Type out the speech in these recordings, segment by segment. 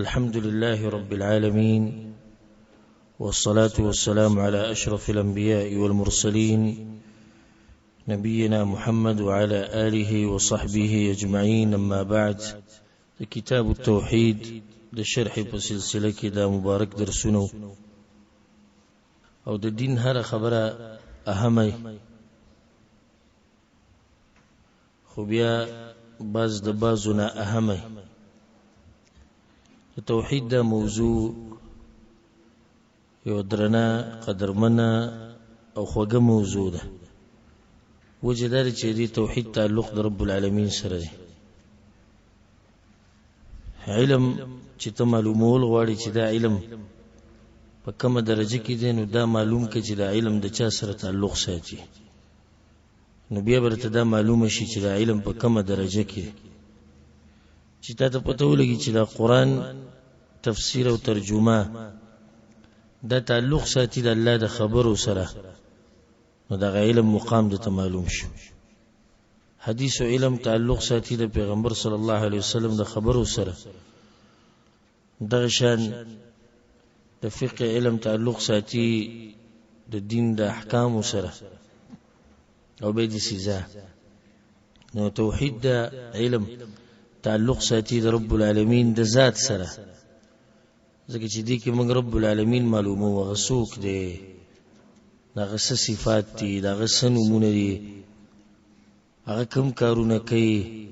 الحمد لله رب العالمين، والصلاة والسلام على أشرف الأنبياء والمرسلين نبينا محمد وعلى آله وصحبه أجمعين. أما بعد، كتاب التوحيد لشرح بسلسلة كده مبارك درسونه او د دین هر خبره اهمه خو بیا باز د بازونه اهمه. توحید دا موضوع یو درنه قدرمنه او خوږه موضوع ده. وجدار چې دی توحید تعلق د رب العالمین سره دی. علم چې ته معلومول غواړي چې دا علم په کومه درجه کې دی، نو دا معلوم کې چې دا علم د چا سره تعلق ساتي، نو بیا برته دا معلومه شي چې دا علم په کومه درجه کې، چې تا ته پته ولګي چې دا قرآن تفسیر او ترجمه دا تعلق ساتي د الله د خبرو سره، نو دا علم مقام د ته معلوم شي. حدیث او علم تعلق ساتي د پیغمبر صلی الله علیه وسلم د خبرو سره. دغه شان د فقه علم تعلق ساتي د دین د احکام سره او به د سزا. نو توحید د علم تعلق ساتي د رب العالمین د ذات سره، ځکه چې دی کې موږ رب العالمین معلومه و غسوک دی، دغه صفات دي، دغه نومونه دي، هغه کوم کارونه کوي،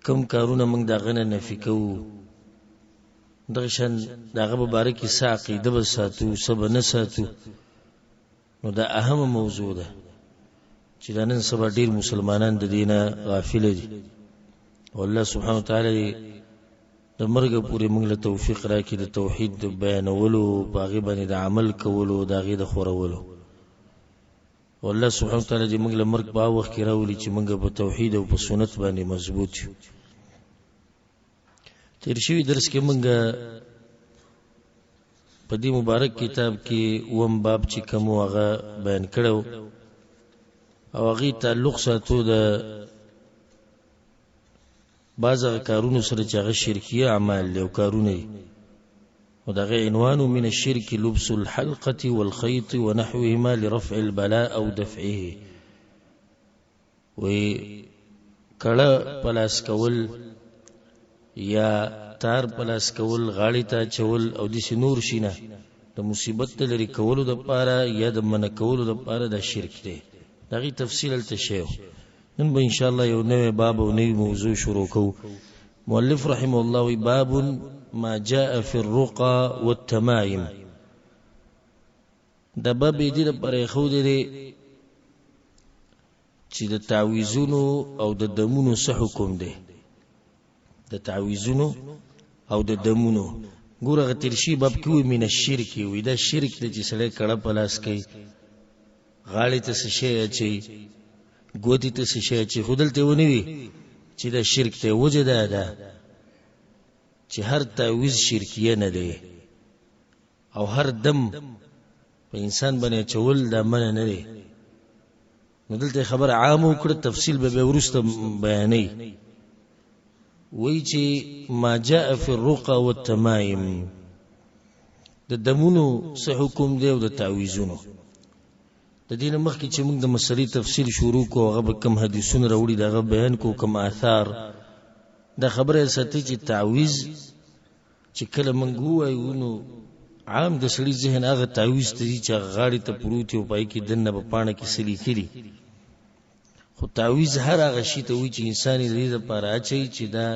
کوم کارونه موږ دغه نه نفي کوو. دغه شان دغه مبارک څه عقیده به ساتو، څه به نه ساتو. نو دا اهمه موضوع ده چې نن سبا ډیر مسلمانان د دینه غافل دي. والله سبحانه وتعالی د مرګ پورې موږ له توفیق راکړي د توحید د بیانولو، باغې باندې د عمل کولو، دغه د خورولو. والله سبحانه وتعالی دې موږ له مرګ په وخت کې راولي چې موږ په توحید او په سنت باندې مضبوط یو. تیر شوی درس کې موږ په دې مبارک کتاب کې وم باب چې کوم هغه بیان کړو او هغه تعلق ساتو د بعض کارونو سره چې هغه شرکیه اعمال له کارونه دي. او دغه عنوان من الشرك لبس الحلقة والخيط ونحوهما لرفع البلاء او دفعه. وی کړه پلاس کول یا تار پلاس کول، غاړی ته چول او د نور شینه د مصیبت لري کولو د پاره یا د من کولو د پاره د شرک دی. دغه تفصیل ته شیو. نن به ان شاء الله یو نوې باب او نوې موضوع شروع کوو. مؤلف رحمه الله وی باب ما جاء في الرقى والتمائم. دا باب دې لپاره خو دې چې د تعویذونو او د دمونو څه حکم دی. د تعویذونو او د دمونو ګوره ترشی باب کې من الشرك وی دا شرک د چې سړی کړه پلاس کوي، غاړې ته څه شی اچي، ګوتی ته څه شی اچي، خودلته ونی وی چې دا شرک ته وجه ده چې هر تعویذ شرکیه نه دی او هر دم په انسان باندې چول دا من نه دی. نو دلته خبر عام وکړه، تفصیل به ورسته بیانې. وی چې ما جاء في الرقى والتمائم د دمونو څه حکم دی او د تعویذونو. د دین مخکې چې موږ د مسلې تفصیل شروع کوو، هغه کم حدیثونه راوړي دغه بیان کو، کم آثار. دا خبره ساتي چې تعویذ چې کله موږ وایو نو عام د سړي ذهن هغه تعویذ ته چې غاړې ته پروت او پای کې دنه په پاڼه کې سلی کړي. خو تعویذ هر هغه شی ته وی چې انسان دې لپاره اچي چې دا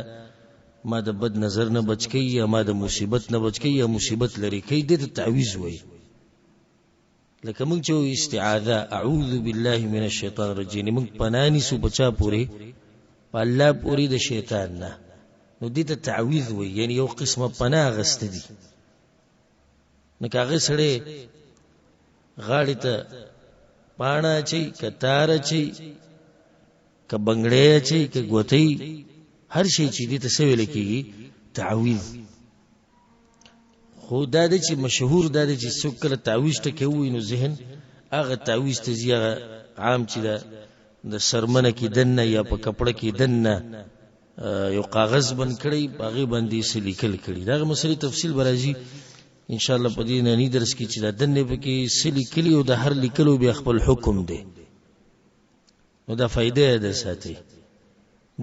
ما د بد نظر نه بچ کی یا ما د مصیبت نه بچ کی یا مصیبت لري کی، دې ته تعویذ وایي. لکه موږ چې استعاذہ اعوذ بالله من الشیطان الرجیم، موږ پنانی سو بچا پوری په الله پوری د شیطان نه، نو دې ته تعویذ وایي، یعنی یو قسمه پناه غست دي. نو هغه سره غاړی ته پاڼه چي، کتار چي، ک بنگړې چي، ک ګوتې، هر شي چې دې ته سویل کیږي تعویذ. خو دا د چې مشهور دا د چې څوک کله تعویذ ته کوي نو ذهن هغه تعویذ ته زیغه عام چې د سرمنه کې دنه یا په کپړه کې دنه یو کاغذ بند کړی باغې باندې سلیکل کړي دا مسلې تفصیل برازي ان شاء الله په دې نه درس کې چې دا دنه پکې سلیکلی او د هر لیکلو به خپل حکم دی نو دا فائدې ده ساتي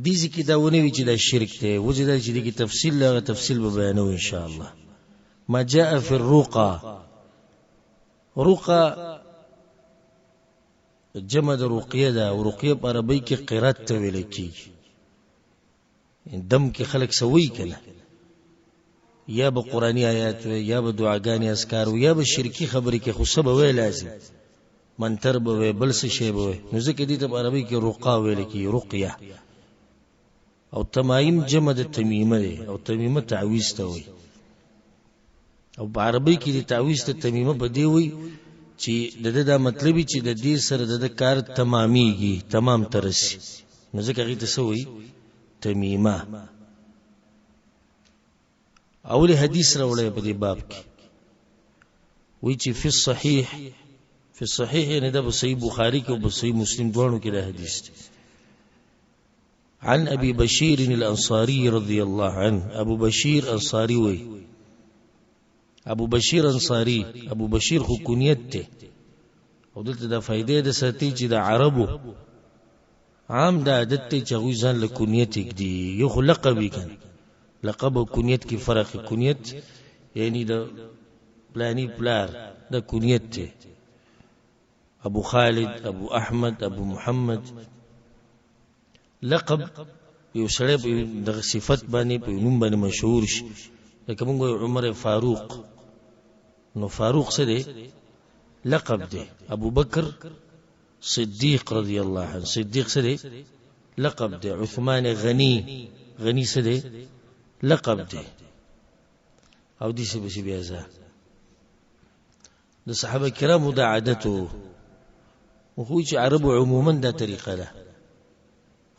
دي ځکه دا ونه وی چې دا شرک دی وجدا چې دغه تفصیل لا تفصیل به بیانو ان شاء الله ما جاء في الرقى رقى جمع د رقیه ده او رقیه په عربی کې قرات ته ویل کیږي دم کې خلق سوي کله یا به قرآنی آیات یا به دعاګانې اذکار یا به شرکی خبرې کې خو سبب وی لازم منتر به بل څه شی به نو ځکه دې ته په عربی کې رقا ویل کیږي رقیه او تمایم جمع د تمیمه ده او تمیمه تعویذ ته وي او په عربی کې د تعویذ ته تمیمه بدی وي چې دا مطلب چې د دې سره د کار تماميږي تمام ترسي نو ځکه غي تسوي تمیمه اول حدیث راولې په دې باب کې وی چې فی الصحیح نه د صحیح بخاری کې او صحیح مسلم دوانو کې دا حدیث دی عن ابي بشير الانصاري رضي الله عنه ابو بشير انصاري وی ابو بشیر انصاری ابو بشیر خو کنیت ته او دلته دا فائدې د ساتي چې د عربو عام دا عادت ته چې غوي ځان له کنیت کې دی یو خو لقب کړي لقب او کنیت کې فرق کنیت یعنی د پلانی پلار د کنیت ته ابو خالد ابو احمد ابو محمد لقب یو سره د صفت باندې په نوم باندې مشهور شي لکه موږ عمر فاروق نو فاروق څه دی لقب دی ابو بکر صدیق رضی الله عنه صدیق څه دی لقب دی عثمان غنی څه دی لقب دی او دې څه به بیا ځه د صحابه کرامو د عادتو خو چې عربو عموما دا طریقه ده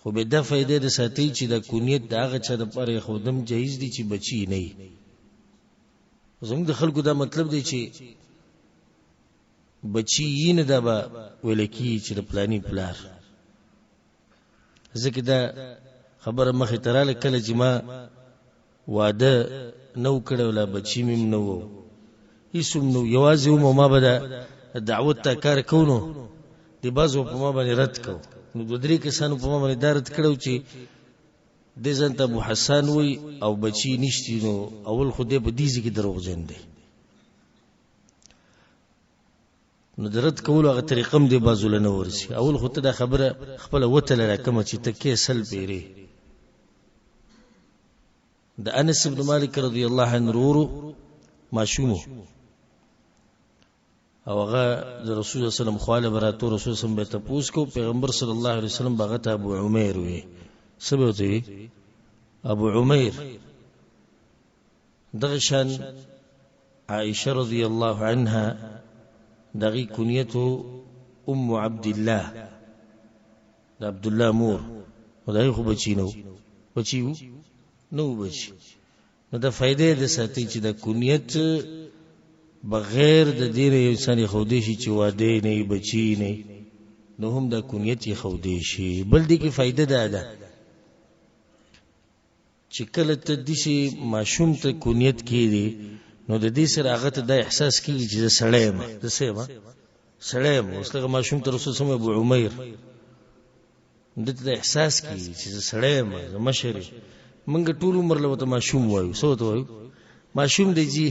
خو به دا فائدې د ساتي چې د کونیت داغه چا د پاره خودم جایز دي چې بچی نه زموږ د خلکو دا مطلب دی چې بچی یې نه دا به ولکی چې د پلانی پلار ځکه دا خبره مخې تراله کله چې ما واده نو کړو لا بچی مم نو هیڅوم نو یوازې ما به دا دعوت ته کار کوو دی بازو په ما باندې رد کو نو د درې کسانو په ما باندې دارت کړو چې د ځان ته ابو حسن وي او بچی نشتی نو اول خو دې په دې ځکه دروغجن دی نو درت کول هغه طریقم دی بازو له نو ورسي اول خو ته دا خبره خپل وته لکه چې ته کې سل پیری د انس بن مالک رضی الله عنه ورو ماشومو او هغه د رسول الله صلی الله علیه وسلم خواله براتو رسول صلی الله علیه وسلم به تاسو پیغمبر صلی الله علیه وسلم بغت ابو عمیر وی سبوتی ابو عمیر دغشان عائشه رضی الله عنها دغی کنیته ام عبد الله د عبد الله مور ودای خو بچینو نو بچی نو د فائدې د ساتي چې د کنیت بغیر د دین انسان خودي شي چې واده نه بچی نه نو هم د کنیت خودي شي بل دي کې فائدہ ده چې کله ته د شي ماشوم ته کنیت کړي نو د دې سره هغه ته د احساس کیږي چې سلام اوسله ماشوم ته رسول الله ابو عمیر د دې احساس کیږي چې سلام مشری منګ ټول عمر له ته ماشوم وایو سو ته وایو ماشوم دی جی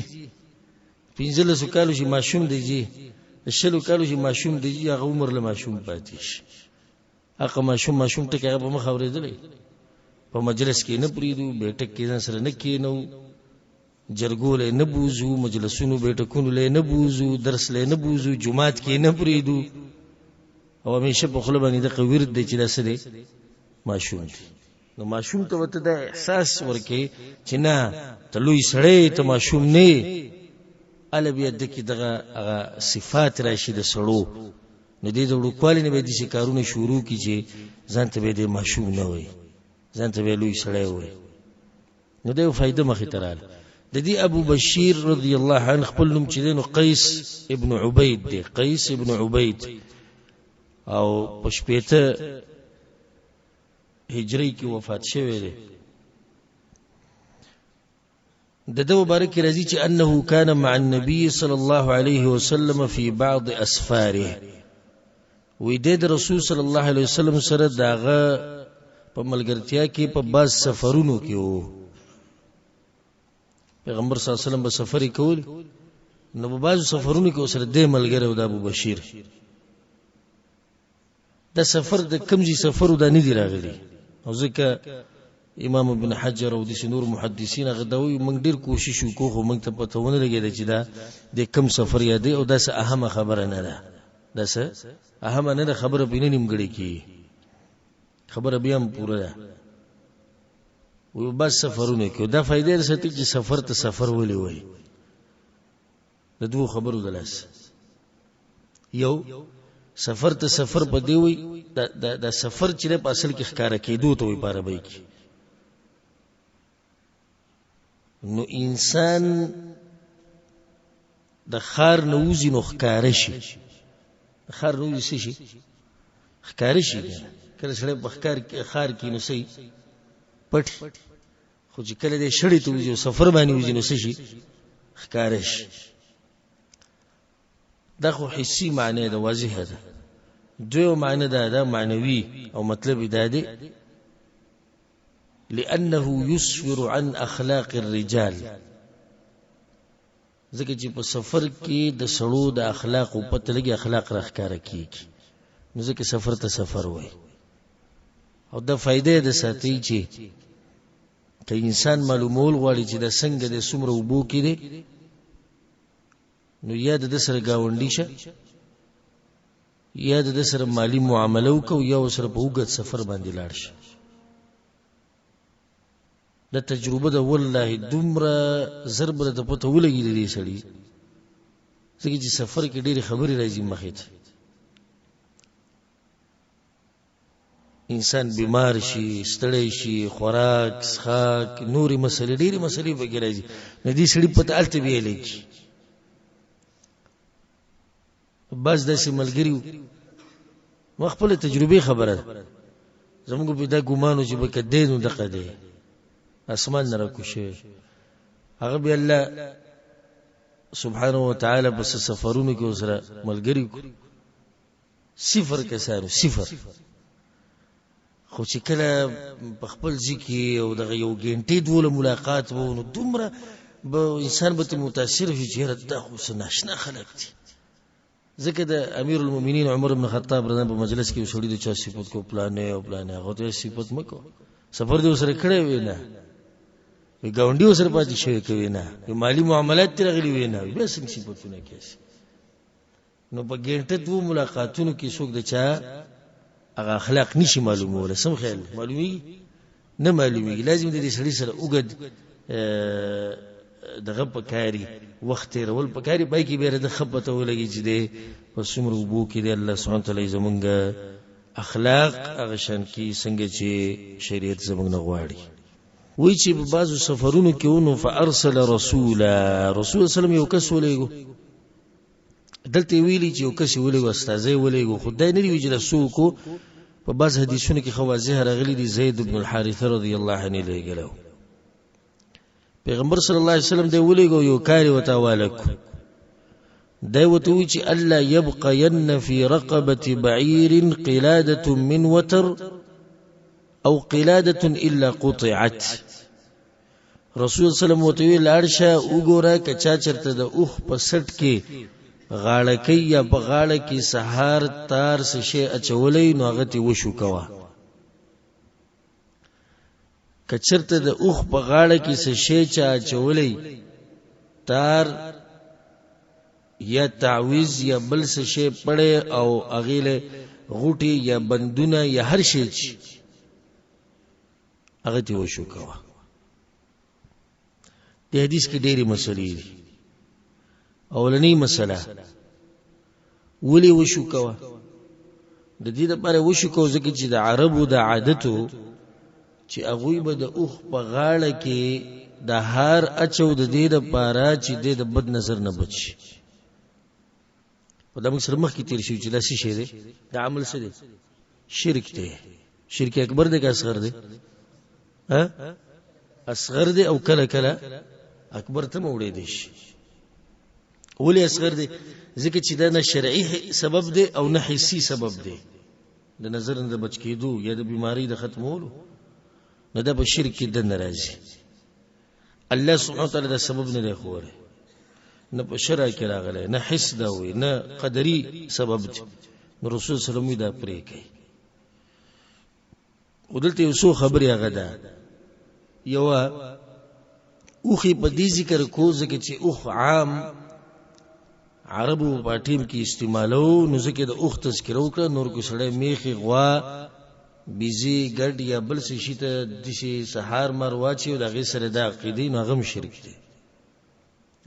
پینځله سو کالو شي ماشوم دی جی شلو کالو شي ماشوم دی جی هغه عمر له ماشوم پاتیش هغه ماشوم ته هغه په مخ اورېدلې په مجلس کې نه پریدو بیٹک کې سره نه کېنو جرګول نه بوزو مجلسونو بیٹکونو له نه بوزو درس له نه بوزو جمعات کې نه پریدو او همیشه په خپل باندې د قویرت دی چې لاسره ماشوم دی نو ماشوم ته وته د احساس ورکې چې نه ته لوی سړی ته ماشوم نه ال بیا د کی دغه صفات راشي د سړو نو دې د وړوکوالي نه به دي کارونه شروع کیږي ځان ته به د ماشوم نه وي ځان ته به لوی سړی وي نو دا فائدہ مخې تراله د دې ابو بشیر رضی الله عنه خپل نوم چې نو قیس ابن عبید دی قیس ابن عبید او پښپېته هجری کې وفات شوی دی. د مبارک رضی چې انه كان مع النبي صلى الله عليه وسلم في بعض اسفاره، وې د رسول صلی الله علیه وسلم سره داغه په ملګرتیا کې په بعض سفرونو کې وو. پیغمبر صلی الله علیه وسلم به سفر کول، نو په بعض سفرونو کې سره د ملګری او د ابو بشیر د سفر د کمزي سفر د نه دی راغلی. او ځکه امام ابن حجر او د نور محدثین غدوی موږ ډیر کوشش وکړو، خو موږ ته پته ونه لګیږي چې دا د کم سفر یادې او دا څه اهمه خبره نه ده. دا څه اهمه نه ده خبره، بینه نیمګړی کی خبره بیا هم پوره ده. و بس سفرونه کې دا فائدې رسېږي چې سفر ته سفر ولي وای. د دوه خبرو دلاس یو سفر ته سفر بدی وي، دا سفر چې په اصل کې ښکارا کېدو ته وي په عربی کې. نو انسان د خار نوزي نو ښکارا شي، خار نوزي شي ښکارا شي. کله سره په خار کې نو سي پټ، خو چې کله دې شړې ته وځي سفر باندې وځي نو شي ښکارا شي. دا خو حسي معنی ده، واضحه ده. دوی معنی ده معنوي او مطلب ده دی لانه يسفر عن اخلاق الرجال، ځکه چې په سفر کې د سړو د اخلاق او پته لګي اخلاق راخکاره کیږي، نو ځکه سفر ته سفر وای. او دا فائدې ده ساتي چې که انسان معلومول غواړي چې د څنګه د څومره وبو کې دي، نو یا د سره گاونډي شه، یا د سره مالی معامله وکاو، یا سره په وګت سفر باندې لاړ شه. د تجربه ده والله دومره ضرب د پته ولګي دي سړي، ځکه چې سفر کې ډېری خبرې راځي مخې ته. انسان بیمار شي، ستړی شي، خوراک څښاک نوري مسلې ډېری مسلې به راځي، نه دي سړي پته الته ویلې کی. بس داسې ملګریو خپل تجربه خبره ده. زموږ په دا ګمانو چې به کده نو دغه دی اسمان نه راکوشه، هغه به الله سبحانه وتعالى بس سفرونو کې سره ملګری صفر کسانو صفر. خو چې کله په خپل ځکه او دغه یو ګنټې دوله ملاقات وو، نو دومره به انسان به متاثر شي چې دا خو ناشنا خلک دي. ځکه د امیر المؤمنین عمر بن خطاب رضی الله عنه په مجلس کې وسړي د چا صفات کو پلانې او پلانې، هغه ته صفات مکو سفر دې سره کړی وینا، وی ګاونډي سره پاتې شوی کوي نه، مالی معاملات تر غلي وینا، بیا څنګه صفاتونه کیسي. نو په ګنټه دوه ملاقاتونو کې څوک د چا هغه اخلاق نشي معلوموله. سم خیال معلومي نه معلومي، لازم دې سړي سره وګد دغه پکاري وخت رول پکاري پای کې بیره د خبرته ولګي چې دې په څومره وبو کې دې الله سبحانه تعالی زمونږ اخلاق هغه شان کې څنګه چې شریعت زمونږ نه غواړي. وی چې په بعضو سفرونو کې ونو فارسل رسول سلام یو کس ولېګو، دلته ویلي چې یو کس ولېګو استاذي ولېګو، خدای نه دی ویل سوکو. په بعض حدیثونو کې خواځه راغلي دي زید بن الحارثه رضی الله عنه لګلو. پیغمبر صلی الله علیه وسلم دی ولېګو یو کاری وتا والک دی وته وی چې الله يبقين في رقبه بعير قلاده من وتر او قلاده الا قطعت. رسول صلی الله علیه وسلم وته وی لاړشه وګوره کچا چرته د اوخ په سټ کې غاړه کې یا په غاړه کې سحار تار څه شی اچولې نو هغه تی وشو کوا. کچرته د اوخ په غاړه کې څه شی چا اچولې تار یا تعویز یا بل څه شی پړې او اغیله غوټي یا بندونه یا هر شی چې هغه تی وشو کوا. د حدیث کې ډېری مسلې دي. اولنی مسله ولی وشو کوا، د دې لپاره وشو کو ځکه چې د عربو د عادتو چې هغه به د اوخ په غاړه کې د هار اچو د دې لپاره چې د بد نظر نه بچي. په دغه سره مخ کې تیر شو چې دا څه شی دی، د عمل څه دی، شرک دی. شرک اکبر دی که اصغر دی؟ اصغر دی او کله کله اکبر ته موړې دی شي. ولی اصغر دی؟ ځکه چې دا نه شرعي سبب دی او نه حسي سبب دی، د نظر نه د بچ کېدو یا د بیماری د ختمولو، نو دا په شرک کې دننه راځي. الله سبحانه وتعالی دا سبب نه دی ښوولی، نه په شرع کې راغلی، نه حس دا وي، نه قدري سبب دی. نو رسول صلی الله علیه وسلم دا پرې کوي. او دلته یو څو خبرې هغه ده. یوه اوښې په دې ذکر کو ځکه چې اوښ عام عربو په ټیم کې استعمالو، نو ځکه د اوښ تذکره وکړه. نور کو سړی میخې، غوا، بیزي، ګډ یا بل څه شي ته داسې سهار مار واچي او د هغې سره دا عقیدې، نو هغه هم شرک دی.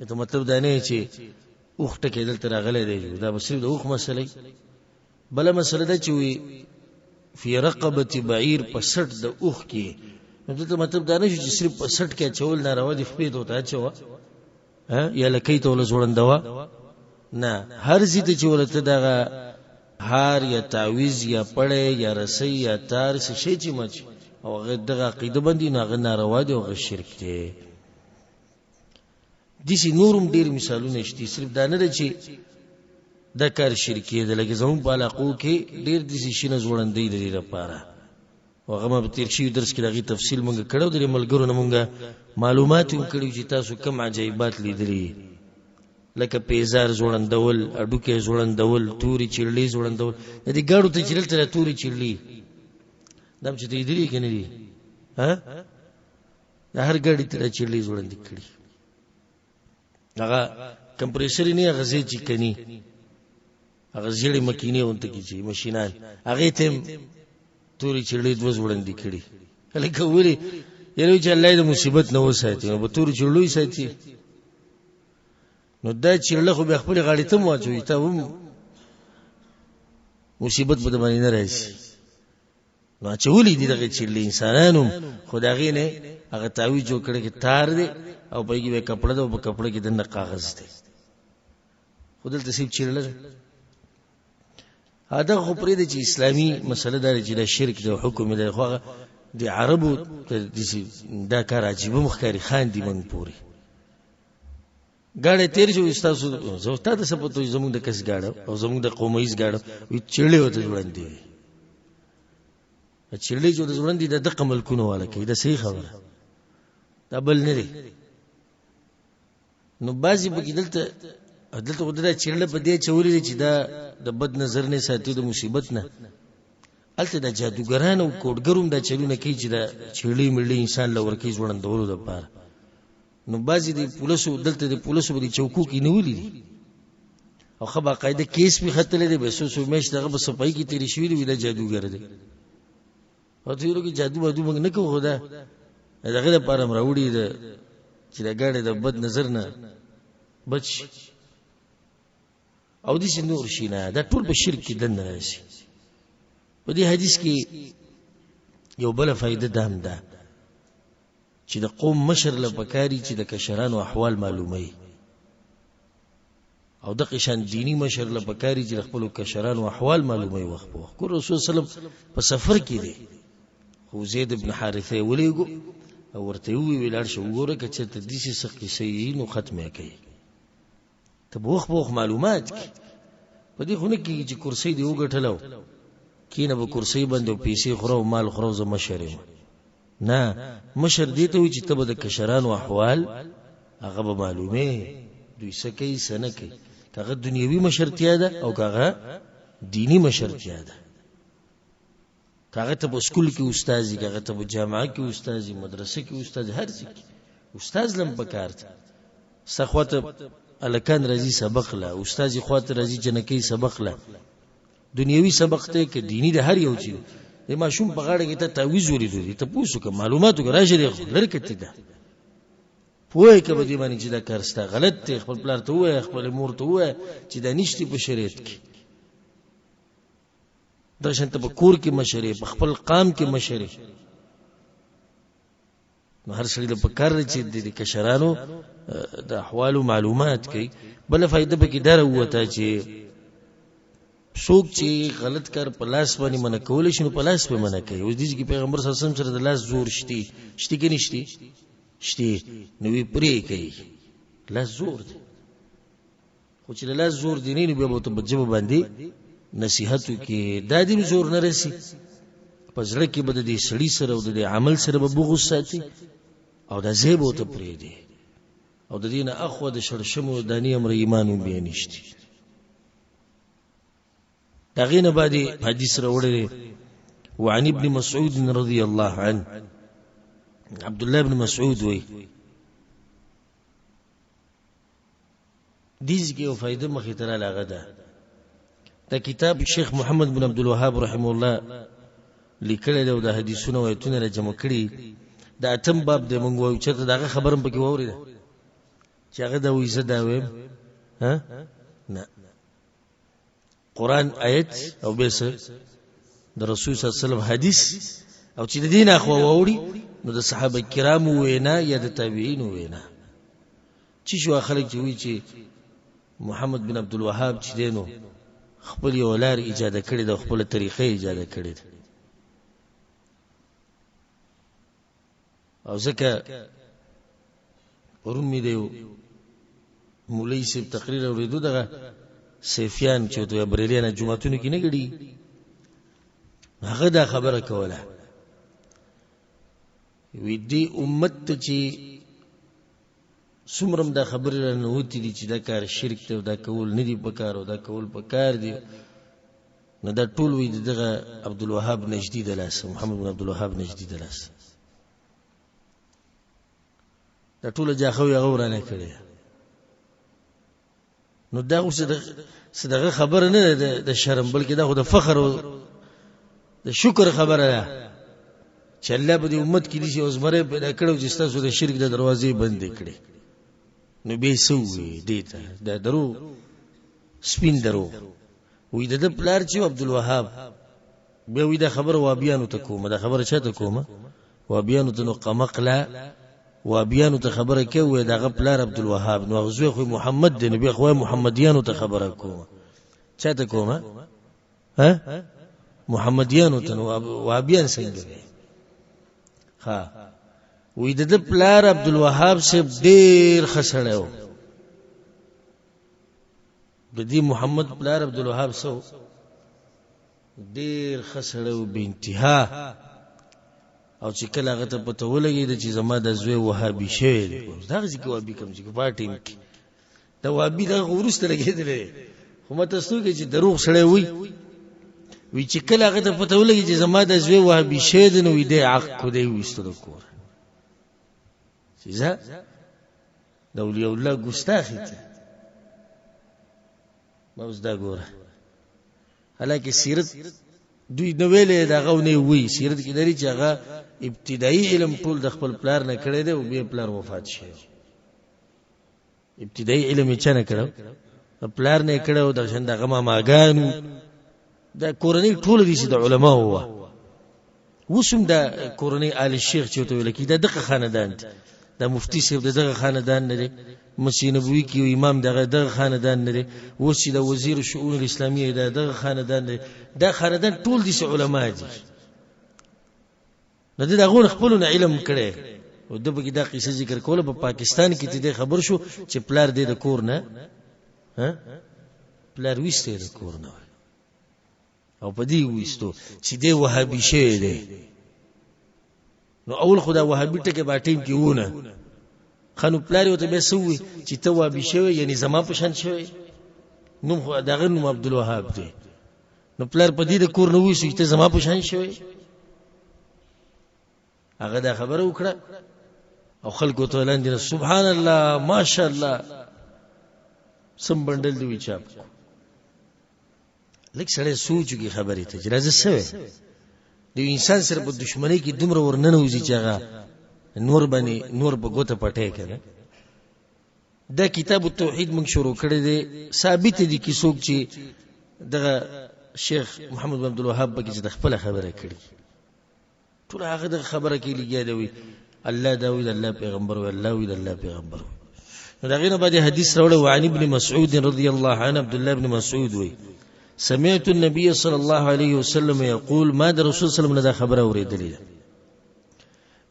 ته مطلب دا نه چې اوښ ټکی دلته راغلی دی، دا به صرف د اوښ مسله. بله مسله ده چې وي فی رقبة بعیر، په سټ د اوښ کې. نو دلته مطلب دا نه شو چې صرف په سټ کې اچول ناروا دي، خپې ته ورته اچوه یا لکۍ ته ورله ځوړندوه، نه، هر ځای ته چې ورته دغه هار یا تعویز یا پړی یا رسی یا تار څه شی چې مچ او هغه دغه عقیده باندې، نو هغه ناروا دی او هغه شرک دی. داسې نورم ډېر مثالونه شته. صرف دا نه ده چې دا کار شرکي دی. لکه زموږ په علاقو کې ډېر داسې شیونه ځوړندوي د دې لپاره، او هغه ما په تېر شوي درس کې د هغې تفصیل مونږ کړی او د دې ملګرو نه مونږ معلومات هم کړي چې تاسو کم عجایبات لیدلي، لکه پیزار ځوړندول، اډوکې ځوړندول، تورې چړلې ځوړندول. د دې ګاډو ته چې دلته را تورې چړلې دا هم چې ته لیدلي که نه دي؟ د هر ګاډي ته را چړلې ځوړندې کړي. هغه کمپریسر نه، هغه ځای چې کني، هغه زیړې مکینې ونته کې چې مشینان، هغې ته هم تورې چړلې دوه ځوړندې کړي. لکه ولې؟ یعنې چې الله یې د مصیبت نه وساتي، نو په تورې چړلو یې ساتي. نو دا چړله خو بیا خپلې غاړې ته هم واچوي، تا هم مصیبت به د باندې نه راشي. نو اچولي دي دغه چړلې انسانانو، خو د هغې نه هغه تعویض جوړ کړی کې تار دی او په هغې به یې کپړه ده او په کپړه کې دننه کاغذ دی. خو دلته صرف چړله ده. دغه خو پرېږده چې اسلامي مسله دا ده چې دا شرک دی او حکم دی. خو هغه د عربو دا کار عجیبه مښکاري، خاندي موږ پورې. ګاډی تېر شو، ستاسو تا ته څه پته وي زموږ د کس ګاډه او زموږ د قومیز ګاډه وي چړلې ورته ځوړندې وي. چړلې چې ورته ځوړندې دا دقه ملکونه والا کوي، دا صحیح خبره، دا بل نه دی. نو بعضې پکې دلته خو دا چړله په دې اچولې دی چې دا د بد نظر نه ساتي، د مصیبت نه. هلته دا جادوګران او کوډګر هم دا چلونه کوي چې دا چړلې مړلې انسان له ورکوي ځوړندولو دپاره. نو بعضې د پولیسو دلته د پولیسو به د چوکو کې نیولي دي او ښه باقاعده کیس پې ختلی دی، به څو څو میاشتې هغه به صفایي کې تېرې شوي دي، وي دا جادوګر دی. او ته ویلو کې جادو بادو موږ نه کوو، خو دا د هغې دپاره هم راوړي چې دا ګاډی د بد نظر نه بچ شي. او داسې نور شي نه، دا ټول په شرک کې دننه راشي. په دې حدیث کې یو بله فایده دا هم ده چې د قوم مشر له پکاري چې د کشرانو احوال معلوموي، او دغه شان دینی مشر له پکاري چې د خپلو کشرانو احوال معلوموي وخت په وخت. رسول صلی الله علیه وسلم په سفر کې دی، خو زید بن حارثه یې ولیږو او ورته یې وویل لاړ شه وګوره که چېرته داسې څه قصې وي نو ختم یې کوي. ته به وخت په وخت معلومات کړي. په دې خو نه کېږي چې کرسۍ دې وګټله کېنه به کرسۍ باندې او پیسې خوره او مال خوره او زه مشر یم. نه، مشر دې ته وي چې ته به د کشرانو احوال هغه به معلومې، دوی څه کوي څه نه کوي، که هغه دنیوي مشرتیا ده او که هغه دینی مشرتیا ده. که هغه ته په سکول کې استاذ وي، که هغه ته په جامعه کې استاذ وي، مدرسه کې استاذ، هر ځای کې استاذ لم پکار دی. ستا خواته هلکان راځي سبق له، استاذ یې خواته راځي جنکۍ سبق له، دنیوي سبق ته که دینی ده، هر یو چې د ماشوم په غاړه کې ته تعویض ولیدو دي، ته پوه شو که معلومات وکړه راشه دی لرې کتې ده پوهه که په دې باندې چې دا کار ستا غلط دی. خپل پلار ته ووایه، خپلې مور ته ووایه چې دا نشتې په شریعت کې. دغه شان ته په کور کې مشرې، په خپل قام کې مشرې. نو هر سړي له پکار دی چې د کشرانو د احوالو معلومات کوي. بله فایده پکې دا راووته چې څوک چې غلط کار په لاس باندې منع کول شي نو په لاس په منع کوي. اوس دې کې پیغمبر صلی الله علیه وسلم سره د لاس زور شتي کې نشتی نو وی پرې کوي لاس زور دی. خو چې لاس زور دی نه بیا به ته بجو باندې نصيحت کې دا دې زور نه رسی پزړه کې بده دي سړی سره او د عمل سره به بغض ساتي او دا زیب او ته پرې دی او د دینه اخو د شرشمو دانی امر ایمان به نشتی. دا غینه باندې حدیث راوړل وعن ابن مسعود رضی الله عنه عبد الله بن مسعود وی دیز کې او فائدہ مخې تر لاغه ده. دا کتاب شیخ محمد بن عبد الوهاب رحمه الله لیکل دی او د حدیثونو وایتونه جمع کړي. دا اتم باب د مونږ وایو چې دا خبرم پکې ووري ده چې هغه دا وې زدا وې ها نه قرآن آیت او بیس د رسول صلی الله علیه وسلم حدیث او چې د دین اخو ووري نو د صحابه کرامو وینا یا د تابعین وینا چې شو خلک چې وی چې محمد بن عبد الوهاب چې دینو خپل یو لار ایجاد کړی د خپل طریقې ایجاد کړی او ځکه ورم می دیو مولوی صاحب تقریر اوریدو دغه سیفیان چې دوی بریلیان جمعتونو کې نه غړي هغه دا خبره کوله وی دی امت چې څومره دا خبره نه وتی دي چې دا کار شرک ته دا کول نه دی پکار او دا کول پکار دی نه دا ټول وی دغه عبد الوهاب نجدی دلاس محمد بن عبد الوهاب نجدی دلاس دا ټول جاخو یې غوړنه کړی. نو دا اوس دغه خبره نه د شرم بلکې دا خو د فخر او د شکر خبره ده چې الله په دې امت کې دې اوس مره پیدا کړو چې تاسو د شرک د دروازې بند کړي. نو به سوې دیته دا درو سپین درو وې د پلار چې عبد الوهاب به وې دا خبره وابیانو ته کومه دا خبره چاته کومه وابیانو ته نو قمقلا وابیانو ته خبره کوي دا غپلار عبد الوهاب نو غزوه خو محمد دی نبی خو محمدیانو ته خبره کومه چاته کومه ها محمدیانو ته وابیان څنګه ها وې د پلار عبد الوهاب سے ډیر خسړیو د دې محمد پلار عبد الوهاب سو ډیر خسړیو به انتها او چې کله هغه ته پته ولګي چې زما د زوی وهابي شوی دی دا ځکه وهابي کوم چې پارټي کې دا وهابي دا ورسته لګیدل خو مته ستو کې چې دروغ سره وی چې کله هغه ته پته ولګي چې زما د زوی وهابي شوی دی نو دې عق کو دی وستو کور چې دا ولي الله ګستاخی ته ما اوس دا ګوره حالکه سیرت دوی نو ویلې دا غو نه وی سیرت کې لري چې هغه ابتدایي علم ټول د خپل پلار نه کړی دی او به پلار وفات شي. ابتدایي علم یې چا نه کړو پلار نه کړو د شندغه ماګانو دا کورنۍ ټول دي چې د علما وو وسم دا کورنۍ آل شیخ چې ته ولکې دا دغه خاندان دا مفتی صاحب دغه خاندان نه دی مسیح نبوي کې امام دغه خاندان نه دی وسی د وزیر شؤون الاسلامیه دغه خاندان دی دا خاندان ټول دي علما دي نه دي دغه خپل علم کړي او د بګی دا قصه ذکر کوله په پاکستان کې ته خبر شو چې پلار دې د کور نه ها پلار وسته د کور نه او په دې وستو چې دې وهابي شه دی نو اول خدا وهابي ټکه با ټیم کې ونه خانو پلار یو ته به سوې چې ته وهابي شوی یعنی زما په شان شوی نو خو دغه نوم عبد الوهاب دی نو پلار په دې د کور نه وې چې ته زما په شان شوی هغه دا خبره وکړه او خلکو ته لاندې سبحان الله ماشاء الله سم بندل دی چاپ لیک سره سوچږي خبرې ته جرازه سوي د انسان سره په دښمنۍ کې دومره ورننه وځي چې هغه نور باندې نور په ګوته پټه کړي. دا کتاب التوحید موږ شروع کړی دی ثابت دي کې څوک چې دغه شیخ محمد بن عبد الوهاب به چې خپل خبره کړي ټول هغه د خبره کې لګیا دی الله داوود الله پیغمبر او الله وی الله پیغمبر. نو دا غینه باندې حدیث راوړل وعن ابن مسعود رضی الله عنه عبد الله بن مسعود وی سمعت النبي صلى الله عليه وسلم يقول ما د رسول صلی الله علیه وسلم دا خبره اوریدلې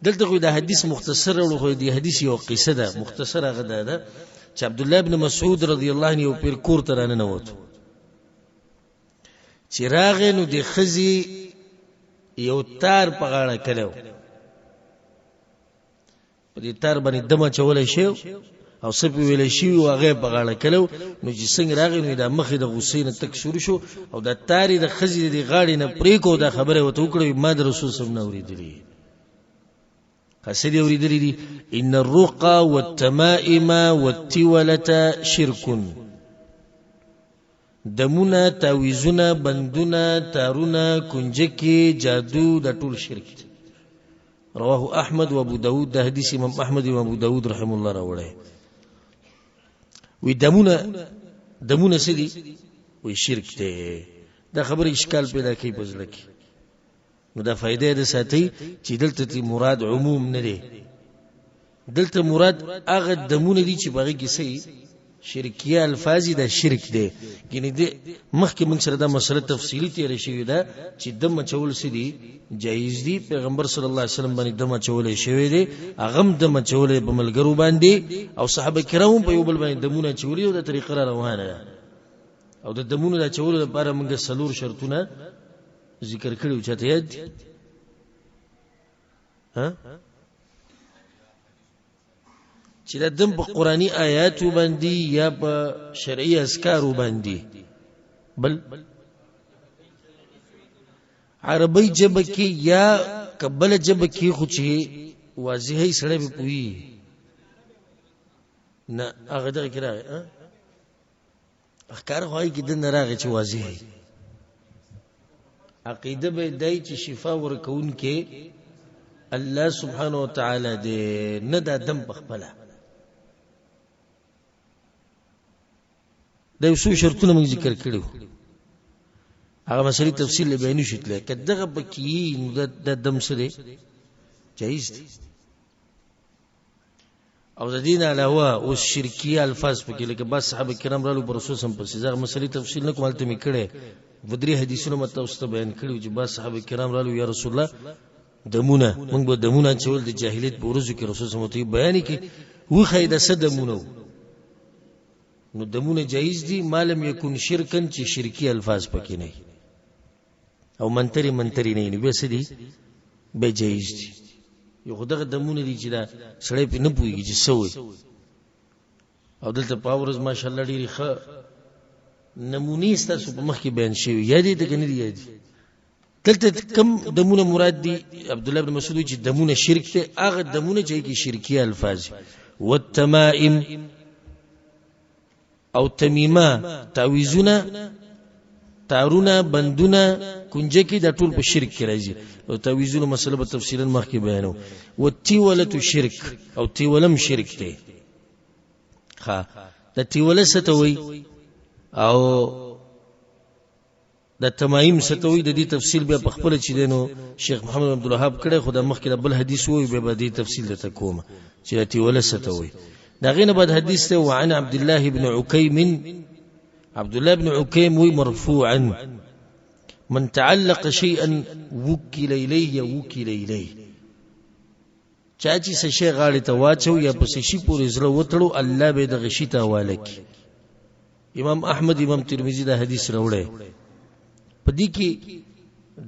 دلته خو دا حدیث مختصر او خو دی حدیث یو قصه ده مختصره غدا ده چې عبد الله ابن مسعود رضی الله عنه پر کور ترانه نووت چې راغې نو د خزي یو تار په غاړه کړو په دې تار باندې دمه چولې شو او سپی ویلې شي او هغه په غاړه کړو نو چې څنګه راغې نو د مخې د غصې نه تک شروع شو او د تاري د خزي د غاړې نه پرې کو دا خبره وته وکړې ما د رسول صلی الله علیه وسلم اوریدلې قصدي اوریدلې دي ان الرقى والتمائم والتولة شرك دمونه تعویذونه بندونه تارونه کنجکی جادو د ټول شرک دي رواه احمد و ابو داود د حدیث امام احمد و ابو داود رحم الله راوړی وی دمونه سدي وی شرک دی دا خبر اشکال پیدا کوي پزړه کې نو دا فائدې ده ساتي چې دلته مراد عموم نه دی دلته مراد هغه دمونه دي چې باغی کې سي شرکیه الفاظ دا شرک دی یعنی د مخکې موږ سره دا مسله تفصیلی تیر شوی دا چې دم چول سدي جایز دی پیغمبر صلی الله علیه وسلم باندې دم چولې شوی دی اغم دم چولې په ملګرو باندې او صحابه کرام په یو بل باندې دمونه چولې او د طریقه روانه ده او د دمونه د چولو لپاره موږ سلور شرطونه ذکر کړو چاته یاد ها چې د دم په قرآنی آیاتو باندې یا په شرعي اذکارو باندې بل عربی جبه کې یا قبل جبه کې خو چې واضحه سره به پوي نه هغه دغه کې راغی اخکار خوای کې د نه راغی چې واضحه عقیده به دای چې شفا ورکون کې الله سبحانه وتعالى دې نه د دم بخپله دا یو څو شرطونه موږ ذکر کړو هغه مسلې تفصیل له بیان شتله کداغه بکی د دم سره جایز دي او د دین علاوه او شرکیه الفاظ پکې لکه بس صحابه کرام رالو پر رسول سم پسې هغه مسلې تفصیل نه کومالته می کړي ودري حدیثونه مته واست بیان کړو چې بس صحابه کرام رالو یا رسول الله دمونه موږ به دمونه چول د جاهلیت په ورځو کې رسول سم ته بیان کې و خیده صدمونه نو دمونه جایز دي مالم یکون شرکن چې شرکی الفاظ پکې نه او منتری نه به سدي به جایز دي یو خدغه دمونه دي چې دا سړی په نه پويږي چې سوې او دلته پاورز ماشاءالله ډیری ښه نمونې ستاسو په مخ کې بیان شوی یادې ته کني دی دلته کم دمونه مراد دي عبد الله بن مسعود چې دمونه شرک ته هغه دمونه چې کې شرکی الفاظ والتمائم او تمیمه تعویذونه تارونه بندونه کنجکی دا ټول په شرک کې راځي او تعویذونه مسله په تفصیلا مخکې بیانو و تیولت شرک او تیولم شرک دی ها د تیول ستوي او د تمایم ستوي د دې تفصیل به په خپل چې دینو شیخ محمد عبد الوهاب کړه خدای مخکې بل حدیث وي به دې تفصیل ته کوم چې د تیول ستوي دا غینه بعد حدیث ته وعن عبد الله بن عكيم عبد الله بن عكيم مرفوعا من تعلق شيئا وكل اليه چاچی سشي غاړه ته واچو یا پس شي پورې زړه وتړو الله به د غشي ته والک امام احمد امام ترمذی دا حدیث راوړی په دې کې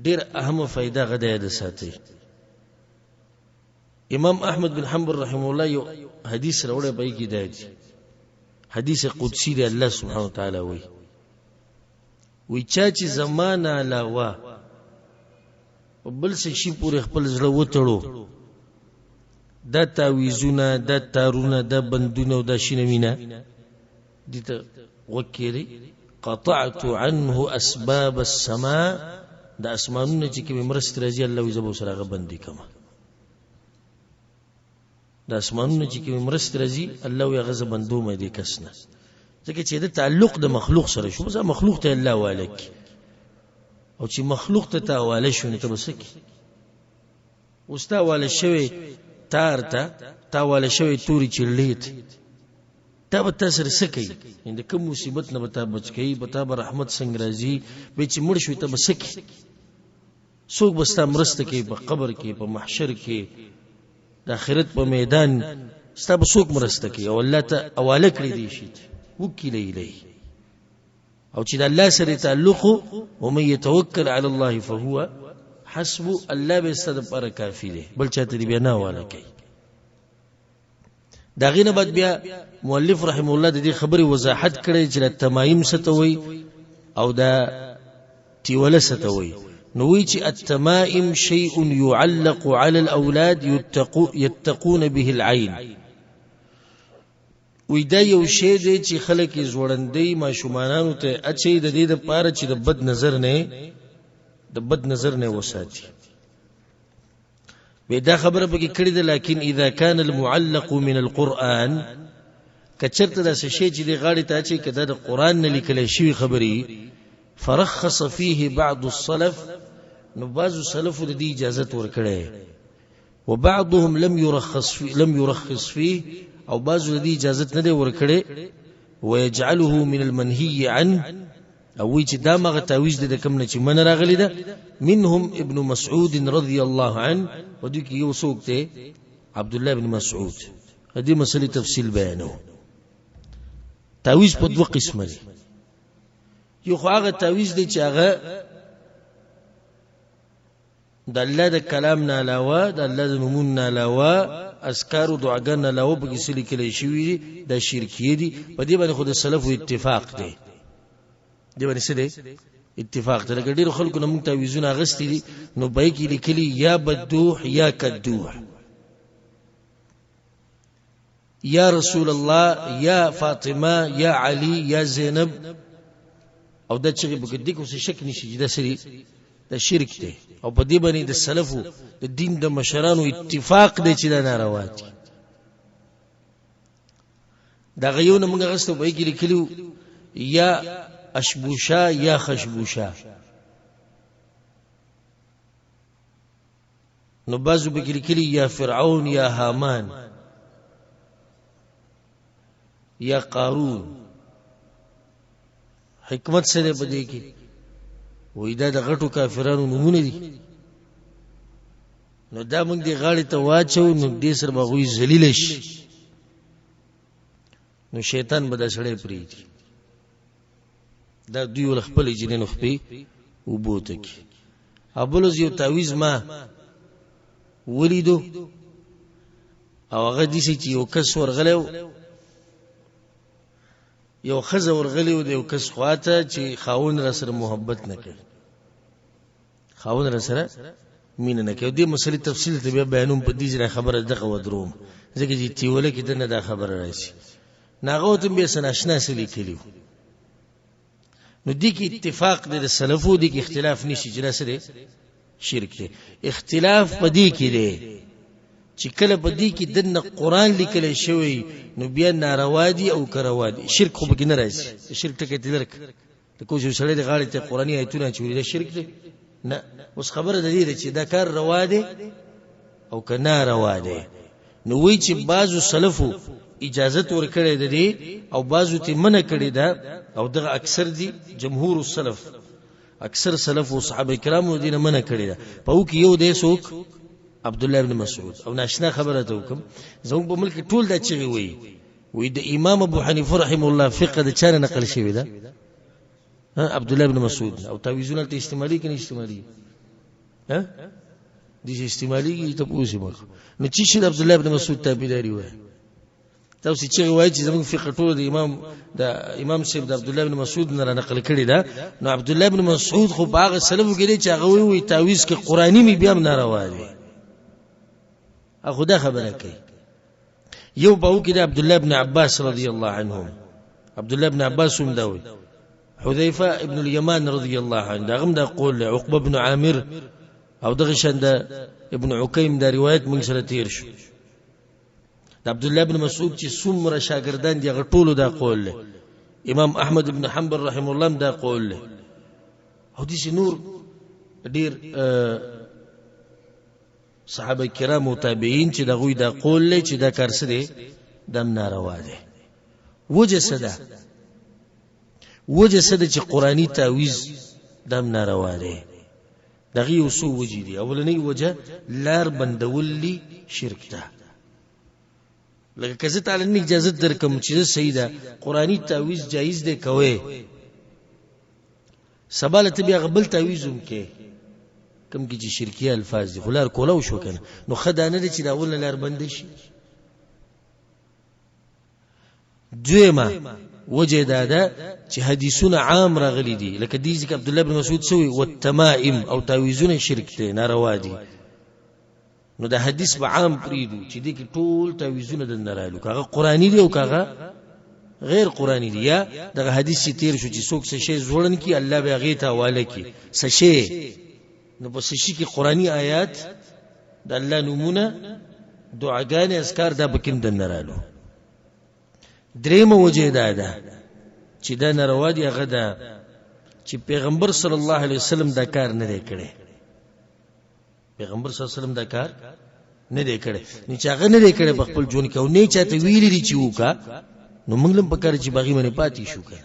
ډېر اهم فائدہ غدا ده ساتي امام احمد بن حنبل رحمه الله یو حدیث راوړی په کې دی حدیث قدسی دی الله سبحانه وتعالى وی چاچی زمانہ علاوه بل څه شي پورې خپل زړه وتړو دا تعویذونه دا تارونه دا بندونه دا شینوینه دته وکړي قطعت عنه اسباب السماء دا اسمانونه چې کوم مرست راځي الله وزبو سره غبندي کما دا اسمانونه چې کوم مرست راځي الله یې غزه بندو مې دي کسنه ځکه چې د تعلق د مخلوق سره شو بس مخلوق ته الله والک او چې مخلوق ته تاواله شونه ته بسکی وستاواله شوی تار ته تاواله شوی توري چلیت تا به تا سره څه کوي د کوم مصیبت نه به تا بچ کوي به تا به رحمت څنګه راځي به چې مړ شوي ته به څه کوي څوک به ستا مرسته کوي په قبر کې په محشر کې د آخرت په میدان ستا به څوک مرسته کوي او الله ته حواله کړی دی شي وکیل الیه او چې د الله سره تعلق ومن يتوکل علی الله فهو حسب الله به ستاسو لپاره کافی دی بل چاته دی بیا نه حواله کوي دا غینه بعد بیا مؤلف رحم الله د دې خبرې وضاحت کړي چې التمایم ستوي او دا تیوله ستوي نو وی چې التمائم شيء يعلق على الاولاد يتقون به العين وی دا یو شی دی چې خلک زوړندې ماشومانانو ته اچي د دې لپاره چې د بد نظر نه وساتي بدا خبره پکې کړې ده لکن اذا كان المعلق من القرآن کچرته د شی چې د غاړې ته اچي کده د قرآن نه لیکل شوی خبري فرخص فيه بعض السلف نو بعض سلف د دې اجازه ورکړي وبعضهم لم يرخص فيه او بعض د دې اجازه نه ورکړي ويجعله من المنهي عنه او چې دا مغه تعویذ د کوم نه چې من راغلی ده منهم ابن مسعود رضی الله عنه ودی کې یو څوک ته عبد الله بن مسعود دې مسلې تفصیل بیانو تعویذ په دوه قسمه دي یو هغه تعویذ دی چې هغه د الله د کلام نه علاوه د الله د نومونو نه علاوه اذکار او دعاګان نه علاوه په کې لیکل شوی دي د شرکیه دي په دې باندې خود سلف اتفاق دی دی باندې څه دی اتفاق ته ډېر خلکو نه مونږ تعویذونه غستې دي نو به کې لیکلي یا بدوح یا کدوح یا رسول الله یا فاطمه یا علی یا زینب او دا چې په دې کې څه شک نشي دا سری دا شرک دی او په دې باندې د سلفو د دین د مشرانو اتفاق دی چې دا ناروا دي دا غيونه مونږ غستو به کې لیکلو یا اشبوشا یا خشبوشا نو بازو بکلی کلی یا فرعون یا حامان یا قارون حکمت سره بدې کې وې دا د غټو کافرانو نمونه دي نو دا موږ دی غاړې ته واچو نو دې سره به غوي ذلیل شي نو شیطان به دا سړی پریږدي دا دوی ول خپل جنین خپې وبوته کی ابلوز یو تعویذ ما ولیدو او هغه دې چې یو کس ورغلو یو خزه ورغلیو د یو کس خواته چې خاون را سره محبت نه کوي خاون را سره مين نه کوي دې مسلې تفصیل ته بیانوم په دې ځای خبره دغه ودروم ځکه چې تیوله کې دنه دا خبره راشي ناغه ته به سناشنا سلی کلیو نو دی کی اتفاق د سلفو دی کی اختلاف نشي چې سره شرک دی اختلاف پدې کې دی چې کله پدې کې د قرآن لیکل شوی نو بیا ناروا دي او کروا دي شرک خو به نه راځي شرک ټکه تلرک د کوم سره د غاړې ته قرآنی آیتونه چوری دا شرک دی نه اوس خبره د دې چې دا کار روا دی او کنه روا دی نو وی چې بعضو سلفو اجازت ورکړې ده دي او بعضو ته منع کړې ده او دغه اکثر دي جمهور السلف اکثر سلف او صحابه کرامو دینه منع کړې ده په او کې یو دی څوک عبد الله ابن مسعود او ناشنا خبره ته وکم زموږ په ملک ټول دا چغي وی د امام ابو حنیفه رحم الله فقه د چانه نقل شوی ده عبد الله ابن مسعود او تعویذونه ته استعمالي کني استعمالي دي استعمالي ته پوښي مخ نو چې شي عبد الله ابن مسعود تابعداري وای تاسو چې وایي چې زموږ فقه ټول د امام سیب د عبد الله بن مسعود نه نقل کړی دا نو عبد الله بن مسعود خو باغ سلف کې چې هغه وی تعویذ کې قرآنی می بیا ناروا دي خدا خبره کوي یو باو کې د عبد الله بن عباس رضی الله عنهم عبد الله بن عباس هم دا وی حذیفه ابن اليمان رضی الله عنه دا غم دا قول عقبه بن عامر او دغه شند ابن عکیم دا روایت موږ سره تیر شو عبد الله بن مسعود چې څومره شاګردان دي غټولو دا قول له امام احمد بن حنبل رحم الله دا قول له او دي نور ډیر صحابه کرام او تابعین چې دغه دا قول له چې دا کار څه دي دم ناروا دي وجه صدا چې قرآنی تعویز دام ناروا دی دغه یو څو وجې دي اولنۍ وجه لار بندول شرک ته لکه که زه تعالی نه اجازه درکم چې صحیح ده قرآنی تعویز جایز دی کوي سباله ته بیا غبل تعویزم کې کم کې چې شرکیه الفاظ دي خلار کولاو شو کنه نو خدانه دي چې دا اول لار بند شي دویمه وجه دا چې حدیثونه عام راغلي دي لکه دې ځکه عبد الله بن مسعود سوی والتمائم او تعویذونه شرک دي ناروا دي نو دا حدیث به عام پریدو چې دې کې ټول تعویذونه د نارالو کاغه قرآنی دی او کاغه غیر قرآنی دی یا دا حدیث تیر شو چې څوک څه شی زوړن کی الله به هغه ته حواله کی څه شی نو په څه شی کې قرآنی آیات د الله نمونه دعاګانې اذکار دا بکیم د نارالو درېمه وجه ده چې دا ناروا دي هغه ده چې پیغمبر صلی الله علیه وسلم دا کار نه دی کړی پیغمبر صلی الله علیه وسلم دا کار نه دی کړی نه چې هغه نه دی کړی په خپل ژوند کې او نه چاته ویلي دي چې وکا نو موږ لم پکاره چې باغی باندې پاتې شو کړه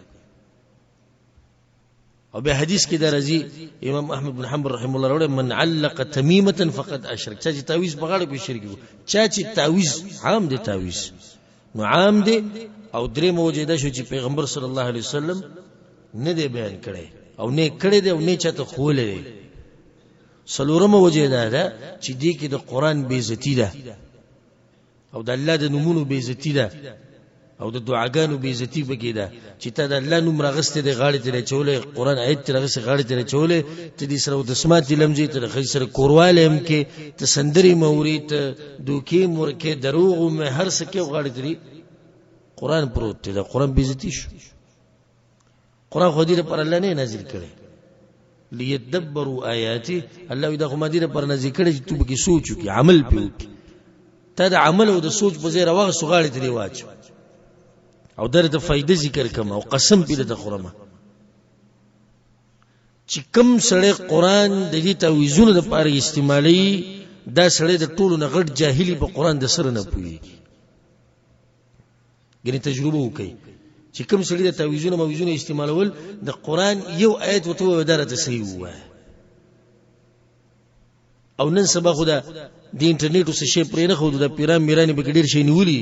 او به حدیث کې دا راځي امام احمد بن حنبل رحم الله وروړي من علق تمیمه فقد اشرک چې تعویذ بغاړه کې شرک وو چې تعویذ عام دی تعویذ نو عام دی او درې موجوده شو چې پیغمبر صلی الله علیه وسلم نه دی بیان کړي او نه کړي دی او نه چاته خولې سلورمه وجه ده چې دې کې د قران بے عزتی ده او د الله د نومونو بے عزتی ده او د دعاګانو بے عزتی بګی ده چې ته د الله نوم راغسته د غاړې ته چولې قران آیت ته راغسته غاړې ته چولې ته دې سره د سمات لمزي ته خې سره کورواله هم کې ته سندري مورید دوکي مورکه دروغ مې هر څه کې غاړې ته قرآن پروت دی دا قرآن بیزتی شو قرآن خو دې پر الله نه نازل کړي لیدبروا آیاتی الله دا خو ما دې پر نازل کړي چې تو به کې سوچ وکي عمل پیو ته د عمل او د سوچ په ځای راوغه سغاړې ته واچ او درته فائدې ذکر کما او قسم پیله ته خورمه چې کم سړی قرآن د دې تعویذونو لپاره استعمالي دا سړی د ټولو نه غټ جاهلی په قرآن د سره نه پوهیږي ګنې تجربه وکي چې کوم سړي د تعویذونو موعظونو استعمالول د قران یو آیت وته ودارته صحیح وای او نن سبا خدا د انټرنیټ څخه شی پرې نه خو د پیران میرانی به ډیر شي نیولي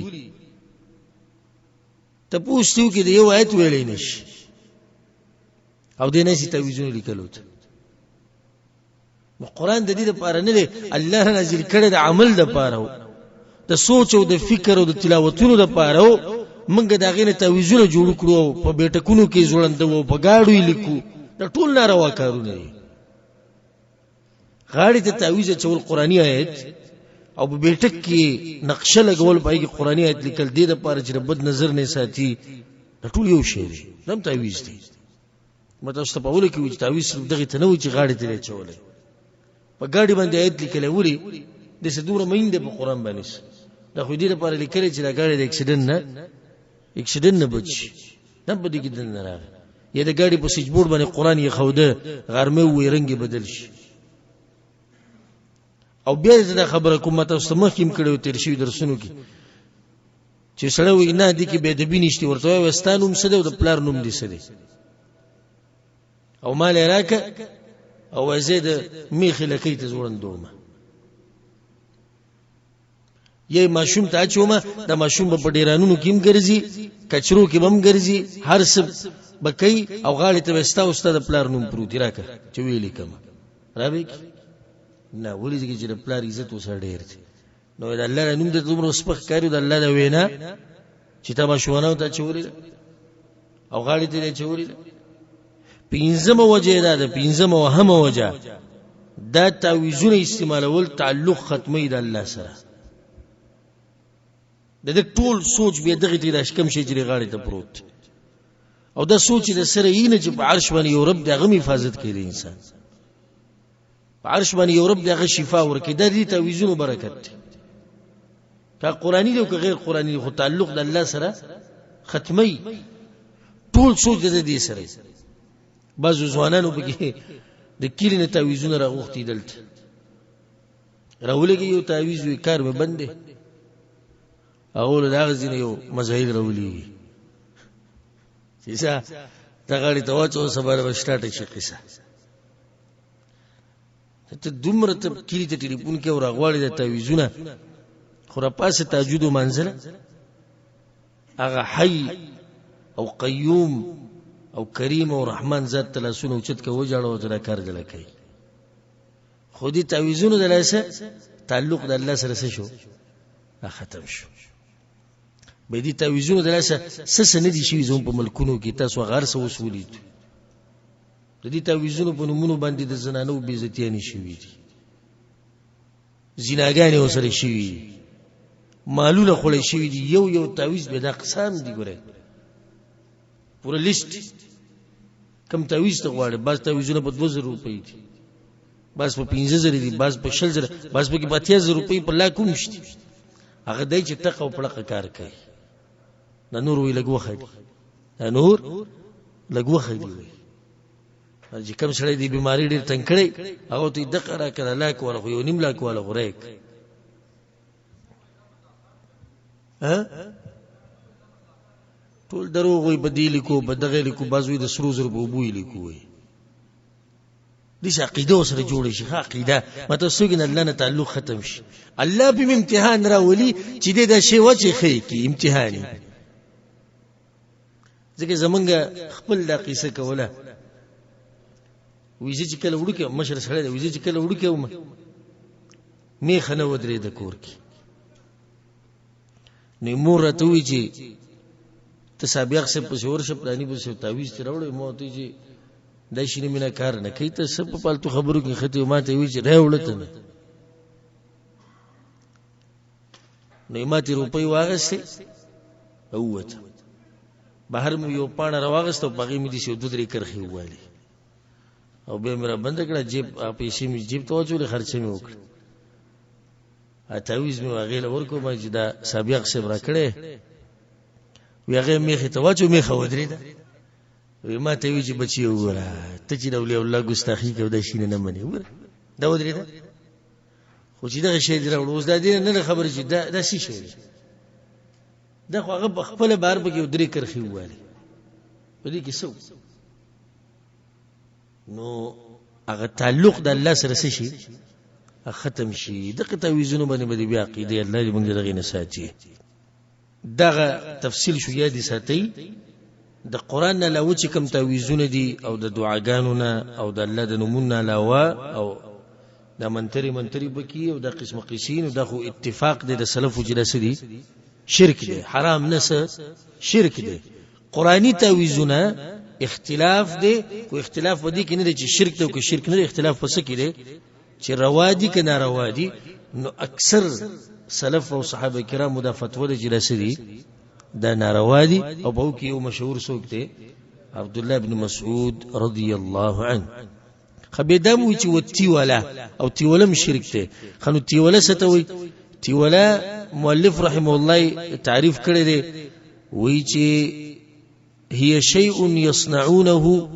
ته پوښتنه کې د یو آیت ویلې نشي او د نه سي تعویذونو لیکلو ته قران د دې لپاره نه دی الله نازل کړی د عمل لپاره د سوچ او د فکر او د تلاوتونو لپاره منګه دا غینه تعویذونه جوړ کړو په بیٹکونو کې ځوړند وو په گاډو لیکو دا ټول ناروا کارونه دي غاړي ته تعویذ چول قرآنی آیت او په بیٹک کې نقشه لګول پای کې قرآنی آیت لیکل دي د پاره چې بد نظر نه ساتي دا ټول یو شی دی نم تعویذ دی مته ست په ول کې وي تعویذ دغه تنوي چې غاړي ته چولې په گاډي باندې آیت لیکل وری د سدوره مين د قرآن باندې دا خو دې لپاره لیکل چې دا گاډي د اکسیډنټ نه بچي نه بده کې دن راغی یا د گاډي په سیج بورډ باندې قرآن یې خوده غرمه وې رنگي بدل شي او بیا دا خبره کومه تاسو مخکیم کړو تیر شي درسونو کې چې سره وې نه دي کې به د بینشتي ورته وستانوم سده او د پلار نوم دي سده او مال راکه او زید میخ لکې ته زوړندومه یې ماشوم ته چومه د ماشوم په ډیرانونو کېم ګرځي کچرو کې بم ګرځي هر څه بکې او غاړي ته وستا استاد پلار نوم پروت راکه چې ویلې کما راوي نه ولې چې د پلار عزت وسره ډیر دي نو د الله نوم د دومره سپخ کارو د الله د وینا چې تا ماشوونه ته چوري او غاړي ته چوري پینځمه وجه ده پینځمه وهمه وجه دا تعویذونه استعمالول تعلق ختمي د الله سره د ټول سوچ به دغه دې راشکم شي چې غاړي ته پروت او دا سوچ د سره یې چې په عرش باندې یو رب دغه حفاظت کوي انسان په عرش باندې یو رب دغه شفا ورکړي د دې تعویذونو برکت کا قرآنی دی او غیر قرآنی دی خو تعلق د الله سره ختمي ټول سوچ د دې سره بعض ځوانانو به د کلینه تعویذونه راغوختي دلته راولګي یو تعویذ وی کار مې بندې اول دا غزين یو مزایل راولي چې دا غاړي ته واچو سبا به سٹارټ شي قصه ته دومره ته کلی ته ټلیفون کې او راغواړي د تعویذونه خو را پاسه تهجد او منزله هغه حي او قیوم او کریم او رحمان ذات تلاسونه اوچت کې وجاړو او تر کار دل کوي خو دې تعویذونه د لاسه تعلق د الله سره شو ختم شو به دې تعویذونه د لاسه سس نه دي شي زوم په ملکونو کې تاسو غار سو وسولید د دې تعویذونو په نومونو باندې د زنانو بیزتیانی شوې دي زیناګانې وسره شوې مالونه خولې شوې دي یو تعویذ به د اقسام دي ګوره پورا لیست کم تعویذ ته غواړي بعض تعویذونه په 2000 روپۍ دي بعض په 15000 دي بعض په 10000 بعض په 30000 روپۍ په لا کوم شتي هغه دای چې تق او پړق کار کوي د نور وی لګوخه دي د نور لګوخه دي چې کوم سره دي بیماری ډېر تنکړې هغه ته دقه را کړه لاک ولا خو یو نیم لاک ولا غریک ټول دروغ وي بدیل کو بدغه لیکو بازوی د سرو زر په بوې لیکو وي دې عقیده سره جوړ شي عقیده مته سګن الله نه تعلق ختم شي الله به امتحان راولي چې دې د شی وجه خې کی امتحاني ځکه زمونږ خپل د قصه کوله ویزه چې کله وړو کې مشر سره دی ویزه چې کله وړو کې می خنه ودرې د کور کې نو مور ته وی چې تسابیق سے پښور شپ دانی په سو تعویذ تروړې مو ته چې دای شي نه کار نه کوي ته سب په پالتو خبرو کې خته ما ته وی چې راولته نه نو ماته روپۍ واغسته اوته بهر مې یو پاڼه راوغسته بغي مې دي شو دوه درې کرخي واله او به میرا بند کړه جیب پیسې مې جیب ته وځول خرچه مې وکړه ا تعویذ مې واغېله ورکو ما چې دا سابق سے برا کړې ویغه میخه ته واچو میخه ودرې ده وی ما ته وی چې بچي وره ته چې دولي الله ګستاخی کوي د شینه نه مني وره دا ودرې ده خو چې دا شی دی راوړو دا دې نه خبر چې دا شي شي دا خو هغه خپل بار به کې ودرې کرخي واله ودې کې سو نو هغه تعلق د الله سره شي ختم شي دغه تعویذونه باندې بیا عقیده الله دې موږ دغه نه ساتي دغه تفصیل شو یادی ساتي د قران نه لو چې کوم تعویذونه دي او د دعاګانو نه او د الله د نومونو علاوه او د منتری بکی او د قسم قیسین او د خو اتفاق دي د سلف جلسه دي شرک دي حرام نه شرک دي قرآنی تعویذونه اختلاف دي کو اختلاف ودی کې نه دي چې شرک ته کو شرک نه اختلاف پس کې دي چې روا دي که ناروا دي نو اکثر سلف او صحابه کرامو دا فتوا د جلسه دي دا ناروا دي او په کې یو مشهور څوک دی عبد الله ابن مسعود رضی الله عنه خبيدم وی چې وتی ولا او تی ولا شرک ته خنو تی ولا ستوي تی ولا مؤلف رحمه الله تعریف کړی دی وی چې هي شيء يصنعونه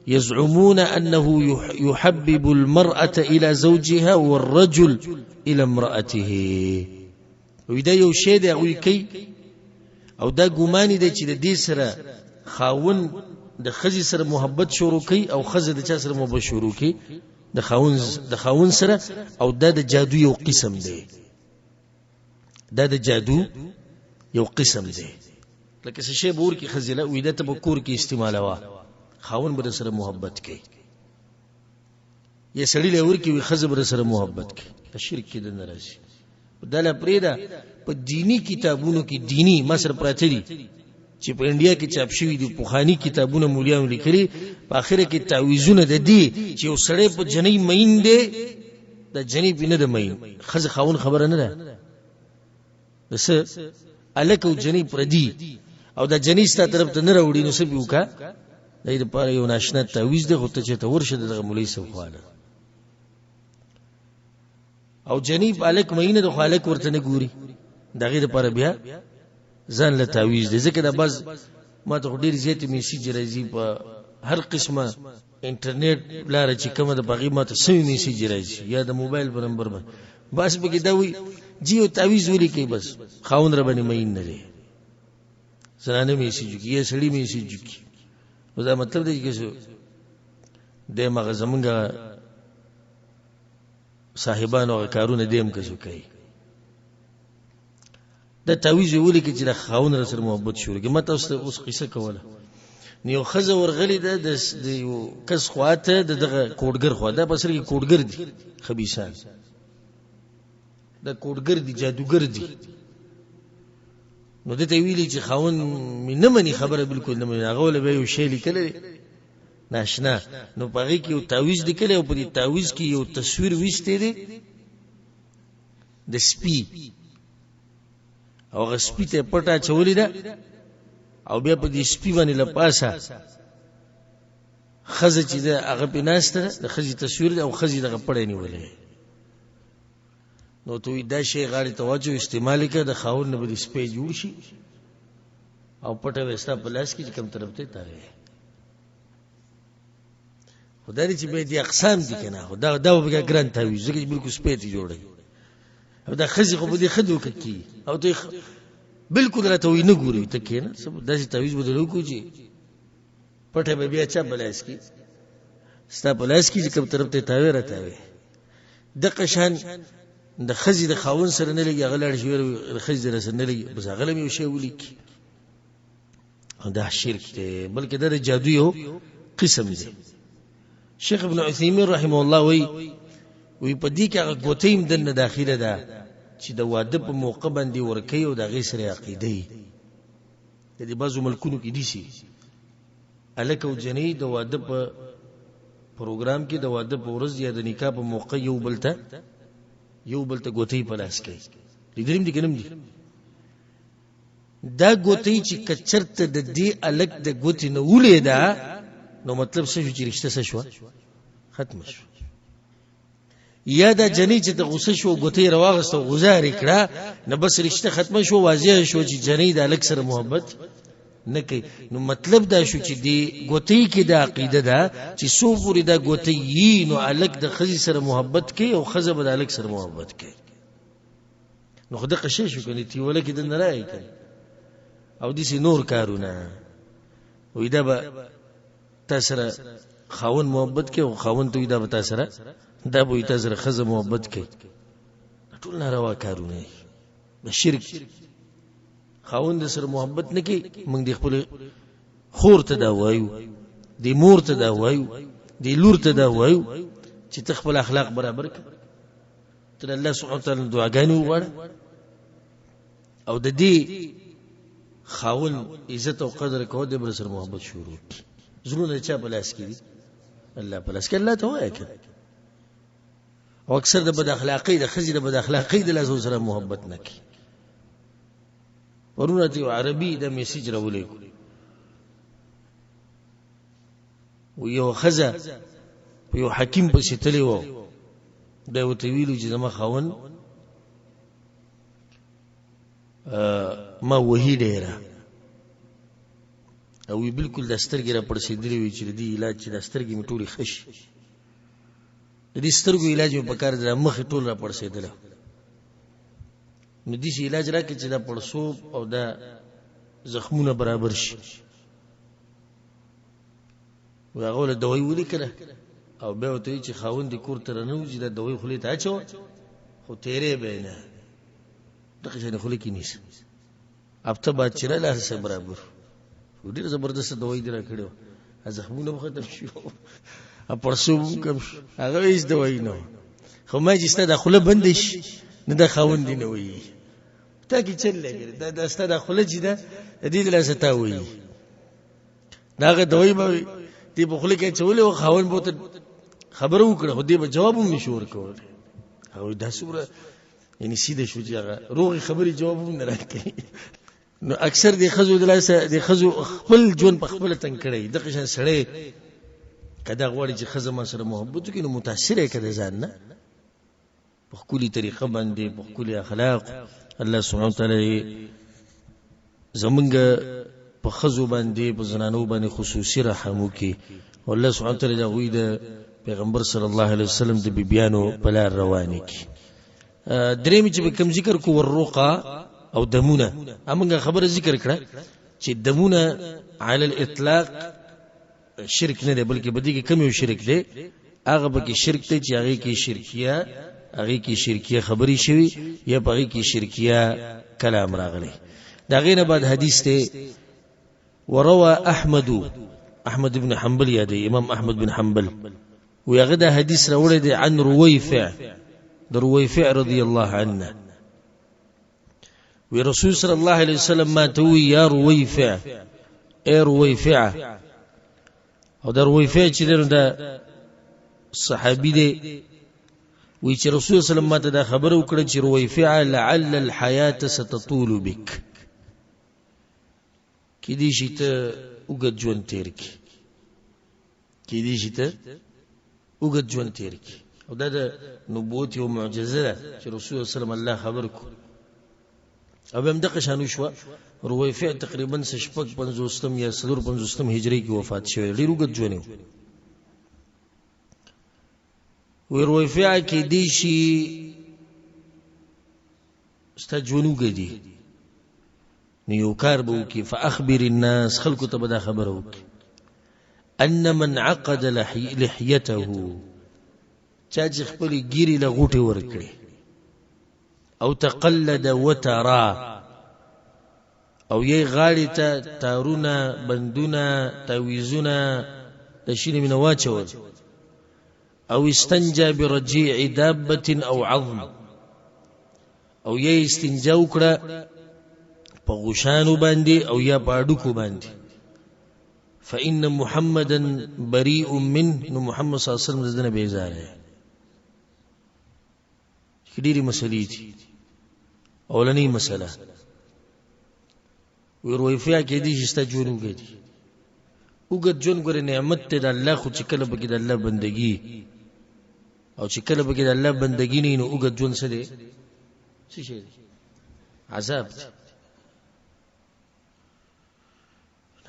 يزعمون أنه يحبب المرأة إلى زوجها والرجل إلى امرأته وإذا يوشي دا ويكي او دا ګماني دی چې د دې سره خاون د خزي سره محبت شروع کوي او خزه د چا سره محبت شروع کوي د خاون سره او دا د جادو یو قسم دی دا د جادو یو قسم دی لکه څه شی بور کې خزله وې د تبکور کې استعمالوا خاون بر سره محبت کوي یا سړی له ور کې وي خزه بر سره محبت کوي شرک کې د ناراضي دله پریدا په دینی کتابونو کې دینی مصر پراته دي چې په انډیا کې چاپ شوی دي پوخانی کتابونه مولیانو لیکلي په اخره کې تعویذونه د دې چې وسړی په جنې مین دی د جنې بنه د مین خزه خاون خبره نه ده بس الک او جنې پردي او د جنې ست طرف ته نه راوړي نو سبي وکا دای د پاره یو ناشنا تعویذ دی خو ته چې ته ورشه د مولوی سبحانه او جنیب الک مینه د خالق ورته نه ګوري دغه لپاره بیا ځان له تعویذ دي ځکه د باز ما ته ډیر زیات میسیج راځي په هر قسمه انټرنیټ لاره چې کومه د بغي ما ته سوي میسیج راځي یا د موبایل په نمبر باندې بس به کې دا وی جیو تعویذ ولي کوي بس خاون را باندې مین نه لري زنانه میسیج کی یا سړی میسیج کی دا مطلب دی چې د مغه زمونږه صاحبانو کارونه دیم کسو کوي دا تعویذ ویل کی چې د خاون سره محبت شروع کی مته اوس قصه کوله نیو خزه ورغلی ده د یو کس خواته دغه کوډګر خوا ده بسر کی کوډګر دي خبيثان د کوډګر دي جادوګر دي نو دته ویلی چې خاون نه مني خبره بالکل نه مني هغه ول به یو شی لیکل ناشنا نو پاره کې یو تعویذ لیکل او په دې تعویذ کې یو تصویر وشته دي د سپی او غ سپی ته پټه چولې ده او بیا په دې سپی باندې لپاسه خزه چې ده هغه په ناشته د خزي تصویر ده او خزي دغه پړې نیولې نو ته دا شی غاړي توجه استعمال کړه د خاون نه به سپی جوړ شي او پټه وستا پلاس کې کوم طرف ته تاره خدای دې چې به دې اقسام دي کنه دا به ګران تعویذ کې بالکل سپی ته جوړي او دا خزي خو به دې خدو کوي او ته بالکل راته وي نه ګوري ته کینه سب داسې تعویذ بدلو کو چې پټه به بیا چا بلاس کی ستا بلاس کی چې کوم طرف ته تاوي راته د قشان د خزي د خاون سره نه لګي غلړ شي خزي سره نه لګي بس غلم یو شی ولیکي دا شرک دی بلکې دا جادو یو قسم دی شیخ ابن عثیمین رحمه الله وی په دې کې هغه ګوتیم دنه داخله ده چې د واده په موقع باندې ورکی او د غي سره عقیده د دې بعضو ملکونو کې دي شي الک او جنې د واده په پروګرام کې د واده په ورځ یا د نکاح په موقع یو بلته ګوتې په لاس کوي لیدریم دي کنم دي دا ګوتې چې کچرته د دې الک د ګوتې نه ولې ده نو مطلب څه شو چې رښتیا شو ختم شو یا دا جنې چې د غوسه شو ګوتې رواغسته غزار کړه نه بس رښتیا ختم شو واضح شو چې جنې د الک سره محبت نه کوي نو مطلب دا شو چې دی ګوتې کې د عقیده ده چې سو پوری دا ګوتې یې نو الک د خزي سره محبت کوي او خزه به د الک سره محبت کوي نو خدای قشه شو کني تی ولکه د نه راي کوي او دې نور کارونه وې دا به تاسو خاون محبت کوي او خاون ته دا به تاسو دا به تاسو خزه محبت کوي ټول ناروا کارونه د شرک خاوند سره محبت نه کوي موږ د خپل خور ته دا وایو د مور ته دا وایو د لور ته دا وایو چې تخپل اخلاق برابر کړه تر الله سبحانه وتعالى دعاګانې وغواړه او د دې خاوند عزت او قدر کوو د بر سره محبت شروع زړونه چا بلاس کړي الله بلاس کړي الله ته وایي او اکثر د بد اخلاقی د خزي د بد اخلاقی د لاسو سره محبت نه کوي ورونه ته عربي د میسج راولې و یو خزه یو حکیم په شتلې و دا وته ویلو چې زما خاون ما وਹੀ ډیره او وی بالکل د سترګې را پړسېدلې وی چې د علاج چې د سترګې میټوري خش د دې سترګو علاج په کار د مخ ټول را پړسېدل نو دې علاج راکې چې دا پړسوب او دا زخمونه برابر شي هغه له دوی ولیکله او به وته چې خاوند کور تر نه وځي دا دوی خولې ته اچو خو تیرې به نه دغه څنګه خولې کې نیس هفته بعد چې له سره برابر ډېر زبردست دوی درا کړو زخمونه ختم شو ا پرسوب کوم هغه هیڅ دوی نه خو ما چې ستاسو خله بندش نه د خاوند دی نه وي تا کی چل لګي دا ستاسو خله چې دا دې لاسه تا وي داغه دوی به دې په خله کې چولې او خاوند بوت خبر وکړه خو دې به جواب هم نشور کول او دا سوره یعنی سیده شو چې هغه روغي خبري جواب هم نه راکړي نو اکثر د خزو د لاسه د خزو خپل جون په خپل تنگ کړي د قشن سړی کدا غوړي چې خزه ما سره محبت کوي نو متاثر کړي ځان نه په کلی طریقه باندې په کلی اخلاق الله سبحانه وتعالى زمونږ په خزو باندې په زنانو باندې خصوصي رحم وکي والله سبحانه وتعالى دا وی د پیغمبر صلی الله علیه وسلم د بیبیانو په لار روانه کی دریم چې کوم ذکر کو ورقه او دمونه امنګ خبره ذکر کړه چې دمونه علی الاطلاق شرک نه دی بلکې بدی کې کم یو شرک دی هغه به کې شرک دی چې هغه کې شرکیه خبري شوی یا هغه کې شرکیه کلام راغلی دا غینه بعد حدیث ته وروى احمد بن حنبل یادی امام احمد بن حنبل ویغه دا حدیث راوړی دی عن رويفع رضی الله عنه وی رسول صلی الله علیه وسلم ما توي یا رويفع اے رويفع او دا رويفع چې دا صحابي دی وی چې رسول صلی الله علیه وسلم ته دا خبر وکړه چې رويفع لعل الحیات ستطول بك کې دې شي ته وګد ژوند تیر کی او دا د نبوت یو معجزه ده چې رسول صلی الله علیه وسلم الله خبر کو او هم دغه شانو شو رويفع تقریبا 55 یا 55 هجری کې وفات شوی ډیر وګد ژوند وی رويفع کې دې شي استجونو گدي نیو کار بو کی فاخبر الناس خلق ته بدا خبرو ان من عقد لحيته چاج خپل ګيري لغوټي ورکړي او تقلد وترا او یې غاړي ته تارونه بندونه تعويذونه تشین من واچول او استنجا برجيع دابه او عظم او یې استنجا وکړه په غشانو باندې او یا پاډوکو باندې فإن محمدا بريء من محمد صلی الله علیه وسلم دنه بیزار ہے کډيري مسلې دي اولنی مسله ورويفع کې دي چې ستجونو کې دي وګد جون ګره نعمت ته د الله خو چې کله بګي د الله بندگی او چې کله بګي د الله بندگی نه نو وګد جون څه دي څه شي عذاب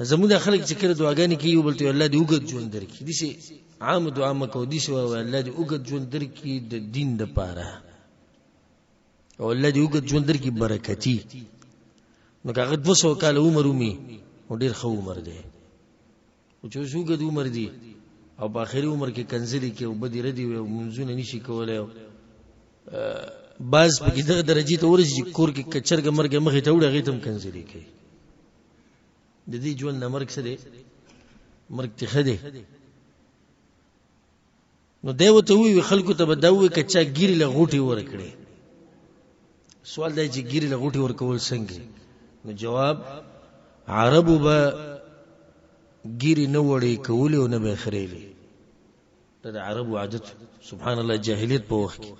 زموږ خلک چې کله دعاګانې کوي یو بل ته الله دې وګد ژوند درکړي دي سي عام دعا مکو دي سي الله دې وګد ژوند درکړي د دین د پاره او الله دې وګد ژوند درکړي برکتی نو هغه 200 کال عمر ومي او ډیر خو عمر دی او چې وګد عمر دی او په اخري عمر کې کنځلي کې او بدی ردی او منځونه نشي کولای باز په دغه درجه ته ورسې کور کې کچرګ مرګ مخې ته وړي غیتم کنځلي کوي د دې ژوند مرګ څه دی مرګ ته خدي نو دیو ته وی خلکو ته بدوي کچا ګيري لغوټي ورکړي سوال دی چې ګيري لغوټي ورکول څنګه نو جواب عربو به ګيري نه وړي کول او نه به خريلي دا د عربو عادت سبحان الله جاهلیت په وخت کې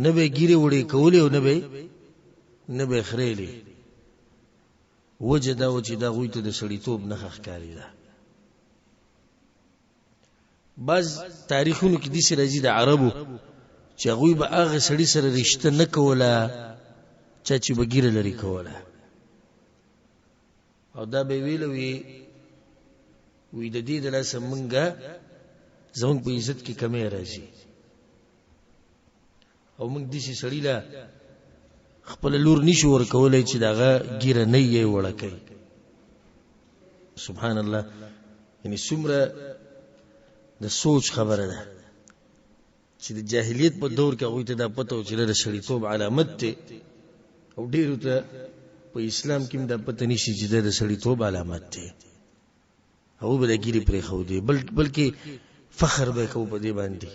نه به ګيري وړي کول او نه به خريلي وجدا او چې دا غوي ته د سړیتوب نه ښکاری ده بعض تاریخونو کې د سې راځي د عربو چې غوي به هغه سړی سره رشتہ نه کوله چې بګیره لري کوله او دا به وی د دې د لاسه مونږه زموږ په عزت کې کمی راځي او موږ د سې سړی لا خپل لور نشو ور کولای چې داغه ګیره نه یې وړکې سبحان الله یعنی څومره د سوچ خبره ده چې د جاهلیت په دور کې هغه ته دا پته و چې د شریعت علامت ته او ډیرو ته په اسلام کې دا پته نشي چې د شریعت علامت ته او به د ګیری پرې خو دی بلکې فخر به کو په دې باندې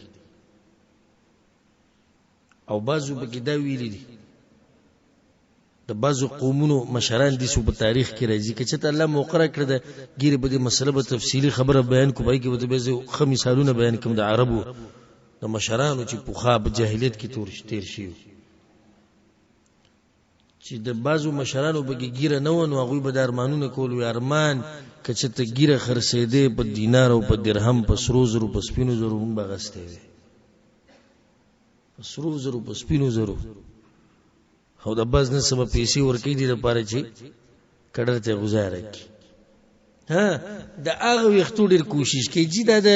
او بازو به کې دا ویلي دي د بعضو قومونو مشران دي سو په تاریخ کې راځي چې ته الله مقرر کړ د ګیره په دې مسله په تفصیلی خبره بیان کوي کې به زه خو مثالونه بیان کوم د عربو د مشرانو چې په خاب جاهلیت کې تیر شي چې د بعضو مشرانو به ګیره نه ونه هغه به د ارمانونه کول وي ارمان چې ته ګیره خرڅېده په دینار او په درهم په سرو زرو په سپینو زرو مونږ بغسته وي په سرو زرو په سپینو زرو او د باز نه سبا پیسې ورکې دي لپاره چې کډر ته گزاره کی د هغه وختو ډیر کوشش کوي چې د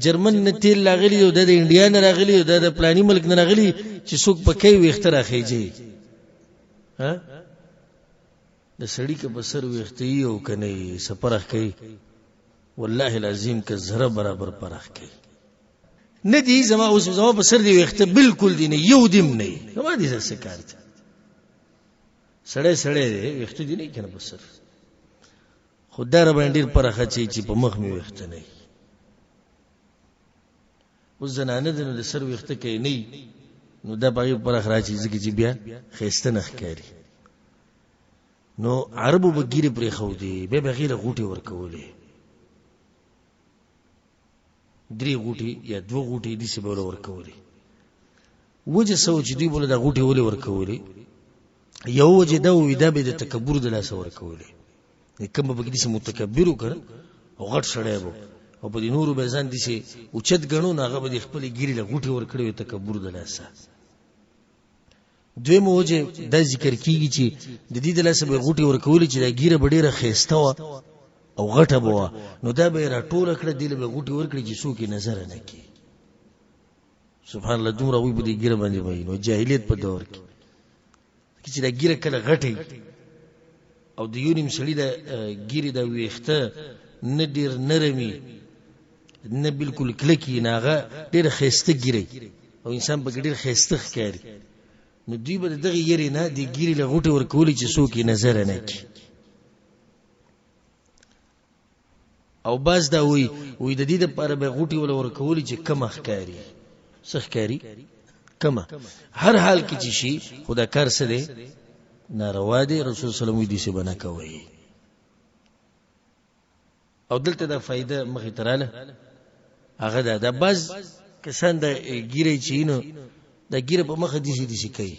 جرمن نه تیل لاغلی او د انډیا نه راغلی او د پلاني ملک نه راغلی چې څوک پکې وخت راخیږي د د سړی که بسر ویختی او کنه سپرخ کوي والله العظیم که زره برابر پرخ کوي نه دی زما اوس زما بسر دی ویخته بالکل دی نه یو دیم نه زما دي څه کار دی سړی دی ویخته دی نه کنه بسر خدای را باندې پرخه چې په مخ می ویخته نه اوس زنانه د سر ویخته کوي نه نو دا باغی پرخ راځي چې بیا خيسته نخ کوي نو عربو بګیره پرې خو دی به بغیره غوټي ورکولې 3 غوټي یا 2 غوټي دي څه بوله ورکولې وجه سوچ دی بوله دا غوټي ولې ورکولې یو وجه دا وېدا به د تکبر د لاس ورکولې کوم به دې متکبر وکړ او غټ سړی وو او په دې نورو به ځان دي چې اوچت غنو هغه به خپل ګیری له غوټي ورکړي تکبر د لاس دوی موجه د ذکر کیږي چې د دې د لاس به غوټي ورکول چې د ګیره بډیره خيسته و او غټه بو نو دا به را ټوله کړه دی له غوټي ورکړي چې څوک نظر نه کوي سبحان الله دومره وي په دې ګیره باندې وای نو جاهلیت په دور کې چې دا ګیره کله غټي او د یونیم سړی د ګیره د ویخته نه ډیر نرمي نه بالکل کلکی ناغه ډیر خيسته ګیره او انسان په ډیر خيسته ښکاري نو دوی به دغه یری نه دی ګیری له غوټه ورکولې چې څوک نظر نه کوي او باز دا وی د دې لپاره به غوټي ورکولې چې کم ښکاری سخکاری کما هر حال کې چې شي خدا کار سره ناروا دي رسول صلی الله علیه وسلم دې څه بنا کوي او دلته دا فائدہ مخې تراله هغه دا باز کسان د ګیری چینو دا ګیره په مخه دي شي کوي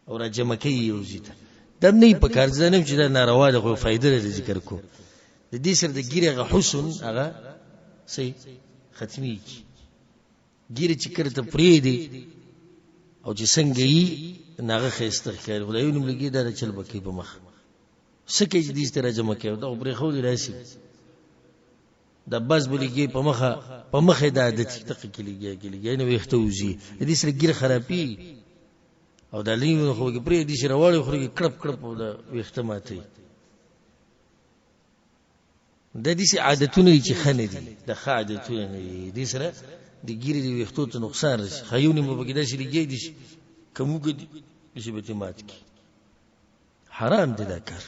او را جمع کوي یو ځای دم نه په کار ځنه چې دا ناروا ده خو فائدہ لري ذکر کو د دې سره د ګیره غ حسن هغه سي ختمي ګیره چې کړه ته پری دی او چې څنګه یې ناغه خيسته کوي خدای نوم لګي دا چل بکی په مخ سکه دې سره جمع کوي دا پرې خو دی راشي د باز بلګي په مخه د عادت تقکلیږي نو وخته وزي دې سره ګیر خرابي او د لینو خو کې پرې دې سره وړي خو کې کړپ او د وخته ماتي د دې سي عادتونه چې خنه دي د عادتونه دې سره د ګیر دې وختو ته نقصان رسي خيونی مو بګی داسې لګي دي کومګ دي چې به مات کی حرام دي دا کار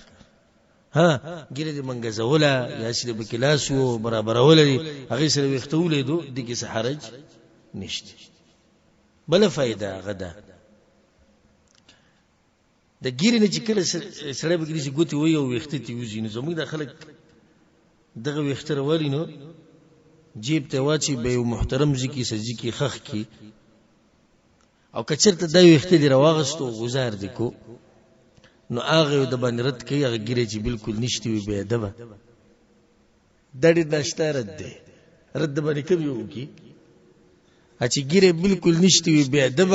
ها ګیره دې منګه زوله یا چې به کلاسو برابر ولري هغه سره وختولې دو د کې څه حرج نشته بل فائدہ غدا د ګیره نه چې کله سره به کې ګوتی وي او وخته تی وزي نو زموږ د خلک دغه وختره ولی نو جیب ته واچي به محترم ځکه سجي کې خخ کې او کچرته د وخته دی راوغستو گزار دی کو نو هغه د باندې رد کوي هغه ګیره چې بالکل نشتی وي به ادب دړي نشته رد دی رد باندې کوي وکي چې ګیره بالکل نشتی وي به ادب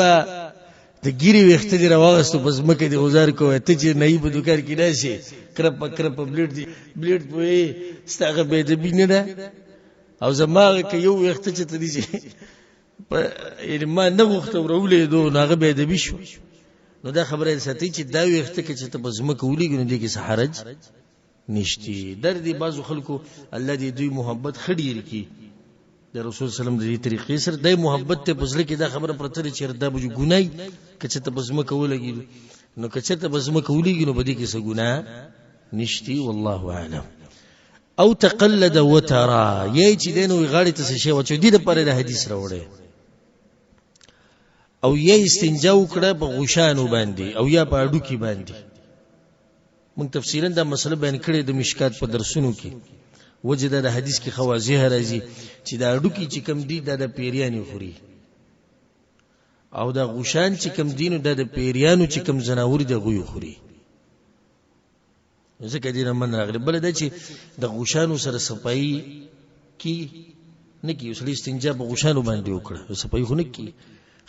د ګیره وخت دی راوغستو پس مکه دی گزار کوه ته چې نه په دوکار کې راشي کرپ بلیډ دی بلیډ په ستغه به ادب نه ده او زماغه کې یو وخت چې ته دي یعنی ما نه وخت ورولې دو ناغه به ادب شو نو دا خبره ساتي چې دا وخت کې چې ته بزمکه ولېګنو دي کې سحرج نشتی در دي بعضو خلکو الله دې دوی محبت خډیر کی د رسول سلام د دې طریقې سره د محبت ته پزله کې دا خبره پرته چې دا بجو ګناي چې ته بزمکه ولېګي نو که چې ته بزمکه ولېګنو بده کې څه ګناه نشتی والله اعلم او تقلد وترى یی چې دینو غاړي ته شي و چې دې د پاره د حدیث راوړې او یې استنجا وکړه په غوشانو باندې او یا په اډو کې باندې موږ تفصیلا دا مسله بیان کړې د مشکات په درسونو کې وجد د حدیث کې خوازیه راځي چې دا اډو کې چې کم دي د پیریانو خوري او دا غوشان چې کم دینو د پیریانو چې کم زناور د غوي خوري ځکه دې نه من راغلی بل دا چې د غوشانو سره صفائی کی نه کی وسلی استنجا په غوشانو باندې وکړه صفائی خو نه کی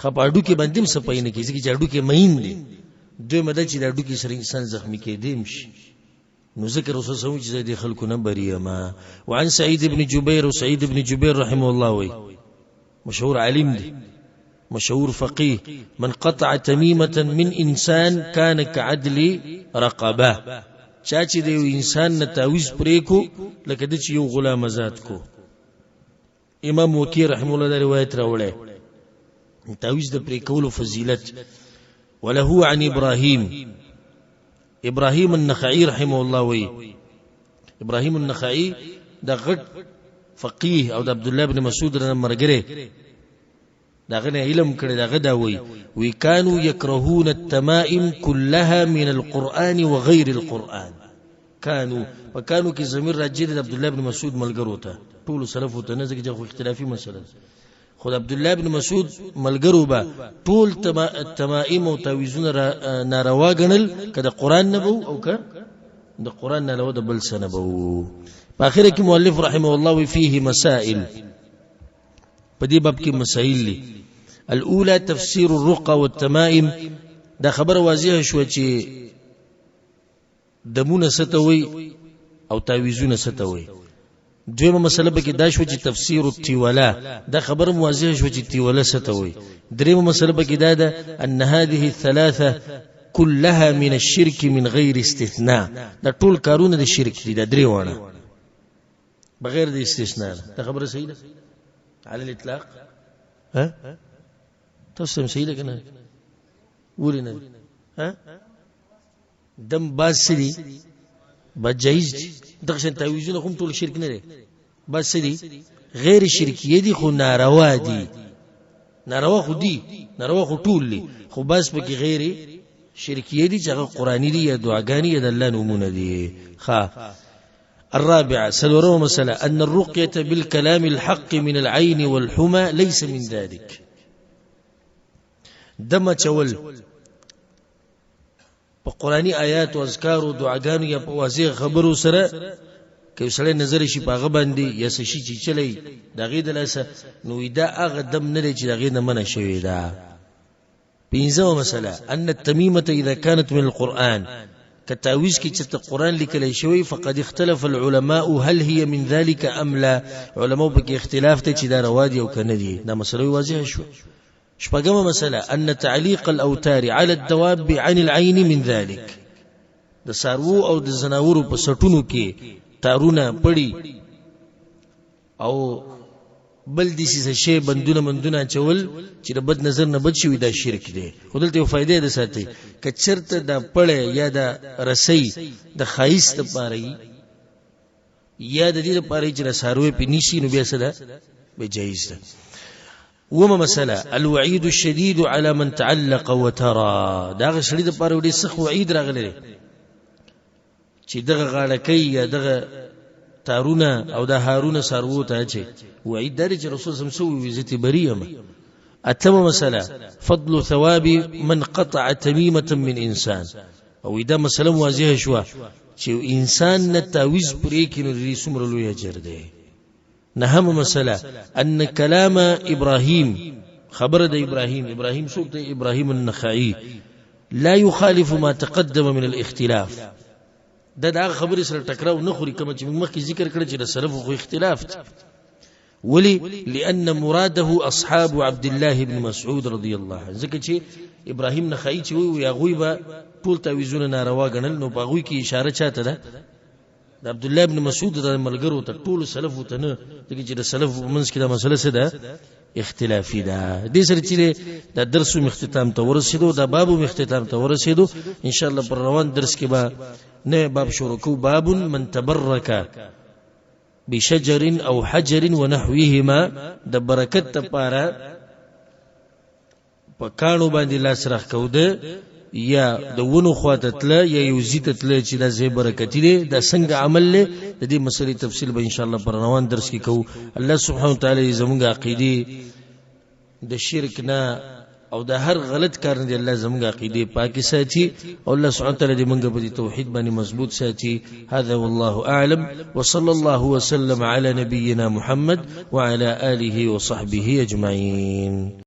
خپاډو کې باندې صفائی نه کی ځکه چې اډو کې مین دي دوی مده چې د اډو کې سره انسان زخمی کېدیم شي نو ذکر رسول صلی الله علیه وسلم چې د خلکو نه بریما وعن سعید ابن جبیر رحمه الله وی مشهور عالم دی مشهور فقيه من قطع تميمة من انسان كان كعدل رقبه، چا چې د یو انسان نه تعویز پرې کو لکه د چې یو غلام آزاد کو. امام وکیع رحمه الله دا روایت راوړی تعویز د پرې کولو فضیلت. وله عن ابراهیم النخعی رحمه الله وی ابراهیم النخعی دا غټ فقيه او د عبد الله بن مسعود رضی مرګره دا غنه علم کړي دا غدا وی كانوا يكرهون التمائم كلها من القرآن وغير القرآن. كانوا کی ضمیر راځي د عبد الله بن مسعود ملګرو ته ټول سلف ته نه ځکه خو اختلافي مسله. خود عبد الله بن مسعود ملګرو با ټول تمائم او تعویذونه ناروا غنل کده قرآن نه بو او که د قرآن نه له د بل سنه بو. په اخر کې مؤلف رحمه الله فيه مسائل، په دې باب کې مسائل دي. الاولى تفسير الرقى والتمائم، دا خبر واضح شو چې دمونه ستوي او تعویذونه ستوي. دویمه مسله به کې دا شو چې تفسیر التیولا، دا خبر واضح شو چې تیولا ستوي. دریمه مسله به کې دا ده ان هذه الثلاثه كلها من الشرك من غير استثناء، دا ټول کارونه د شرک دي، دا درې وانه بغیر د استثناء. دا خبره صحیح ده على الاطلاق؟ ها تاسو هم صحیح ده کنه؟ ورینه ها دم باسری با جایز دغه تعویذونه کوم ټول شرک نه دي، باسری غیر شرکیه دي خو ناروا دي، ناروا خو دي، ناروا خو ټول دي، خو بس پکې غیر شرکیه دي چې هغه قرآنی دي یا دعاګانی یا د الله نومونه دي. الرابعة سلورو مسألة أن الرقية بالكلام الحق من العين والحمى ليس من ذلك. دم چول په قرآنی آیات او اذکار او دعاګانو یا په واضح خبرو سره که سړی نظر شي په هغه باندې یا څه شي چې چلی دغه د لاسه نو دا هغه دم نه دی چې دغه نه منع شوی دا. پنځمه مسألة أن التميمة إذا كانت من القرآن، كتاويز كي تشت القرآن لكي شوي فقد اختلف العلماء هل هي من ذلك أم لا. علماء بكي اختلاف تي دا روادي أو كندي، دا مسألة واضحة شو. شبقما مسألة أن تعليق الأوتار على الدواب عن العين من ذلك، دا سارو أو دا زناورو بسطونو كي تارونا پڑی او بل دیسی شی بندونه مندونه چول چې د بد نظر نه بچ شي دا شرک دی. خودلته یو فائدې ده ساتي کچرته د پړې یا د رسۍ د خایست لپاره یا د دې لپاره چې رساروي په نشي نو بیا سره به جایز ده. وما مسألة الوعيد الشديد على من تعلق وترى، دا شدید لپاره ډېر سخت وعید راغلی چې دغه غاړکۍ یا دغه تارونه او دا هارونه سارو ته چې وعید داري چې رسول صلی الله علیه وسلم عزت بریم. اتم مسألة فضل ثواب من قطع تميمة من انسان، او دا مسألة واضحه شو چې انسان نه تعویذ پرې کینو لري څومره لوی اجر دی. نهم مسألة ان كلام ابراهيم، خبر د ابراهيم څوک دی؟ ابراهيم النخعي، لا يخالف ما تقدم من الاختلاف. دا خبرې سره ټکراو نه خوري کوم چې موږ مخکې ذکر کړی چې د سلف خو اختلاف دی. ولي؟ لأن مراده أصحاب عبد الله بن مسعود رضي الله عنه، ځکه چې ابراهيم نخعي چې وي هغوی به ټول تعویذونه ناروا ګڼل، نو په هغوی کې اشاره چاته ده؟ د عبد الله بن مسعود د ملګرو ته، ټول سلف ته نه، ځکه چې د سلف منځ کې دا مسله څه ده؟ اختلافي ده. دې سره چې د درس اختتام ته ورسېدو، د باب اختتام ته ورسېدو، ان شاء الله پر روان درس کې به نه باب شروع کو. باب من تبرك بشجر او حجر ونحوهما، د برکت لپاره په کانو باندې لاس راخ کوده یا د ونو خواته تله یا یو زیت تله چې دا زی برکتی دی، دا څنګه عمل له د دې مسلې تفصیل به ان شاء الله پر روان درس کې کوو. الله سبحانه وتعالى زموږ عقیده د شرک نه او د هر غلط کار نه الله زموږ عقیده پاکي ساتي، او الله سبحانه وتعالى دې موږ په توحید باندې مضبوط ساتي. هذا والله اعلم، وصلى الله وسلم على نبينا محمد وعلى آله وصحبه اجمعين.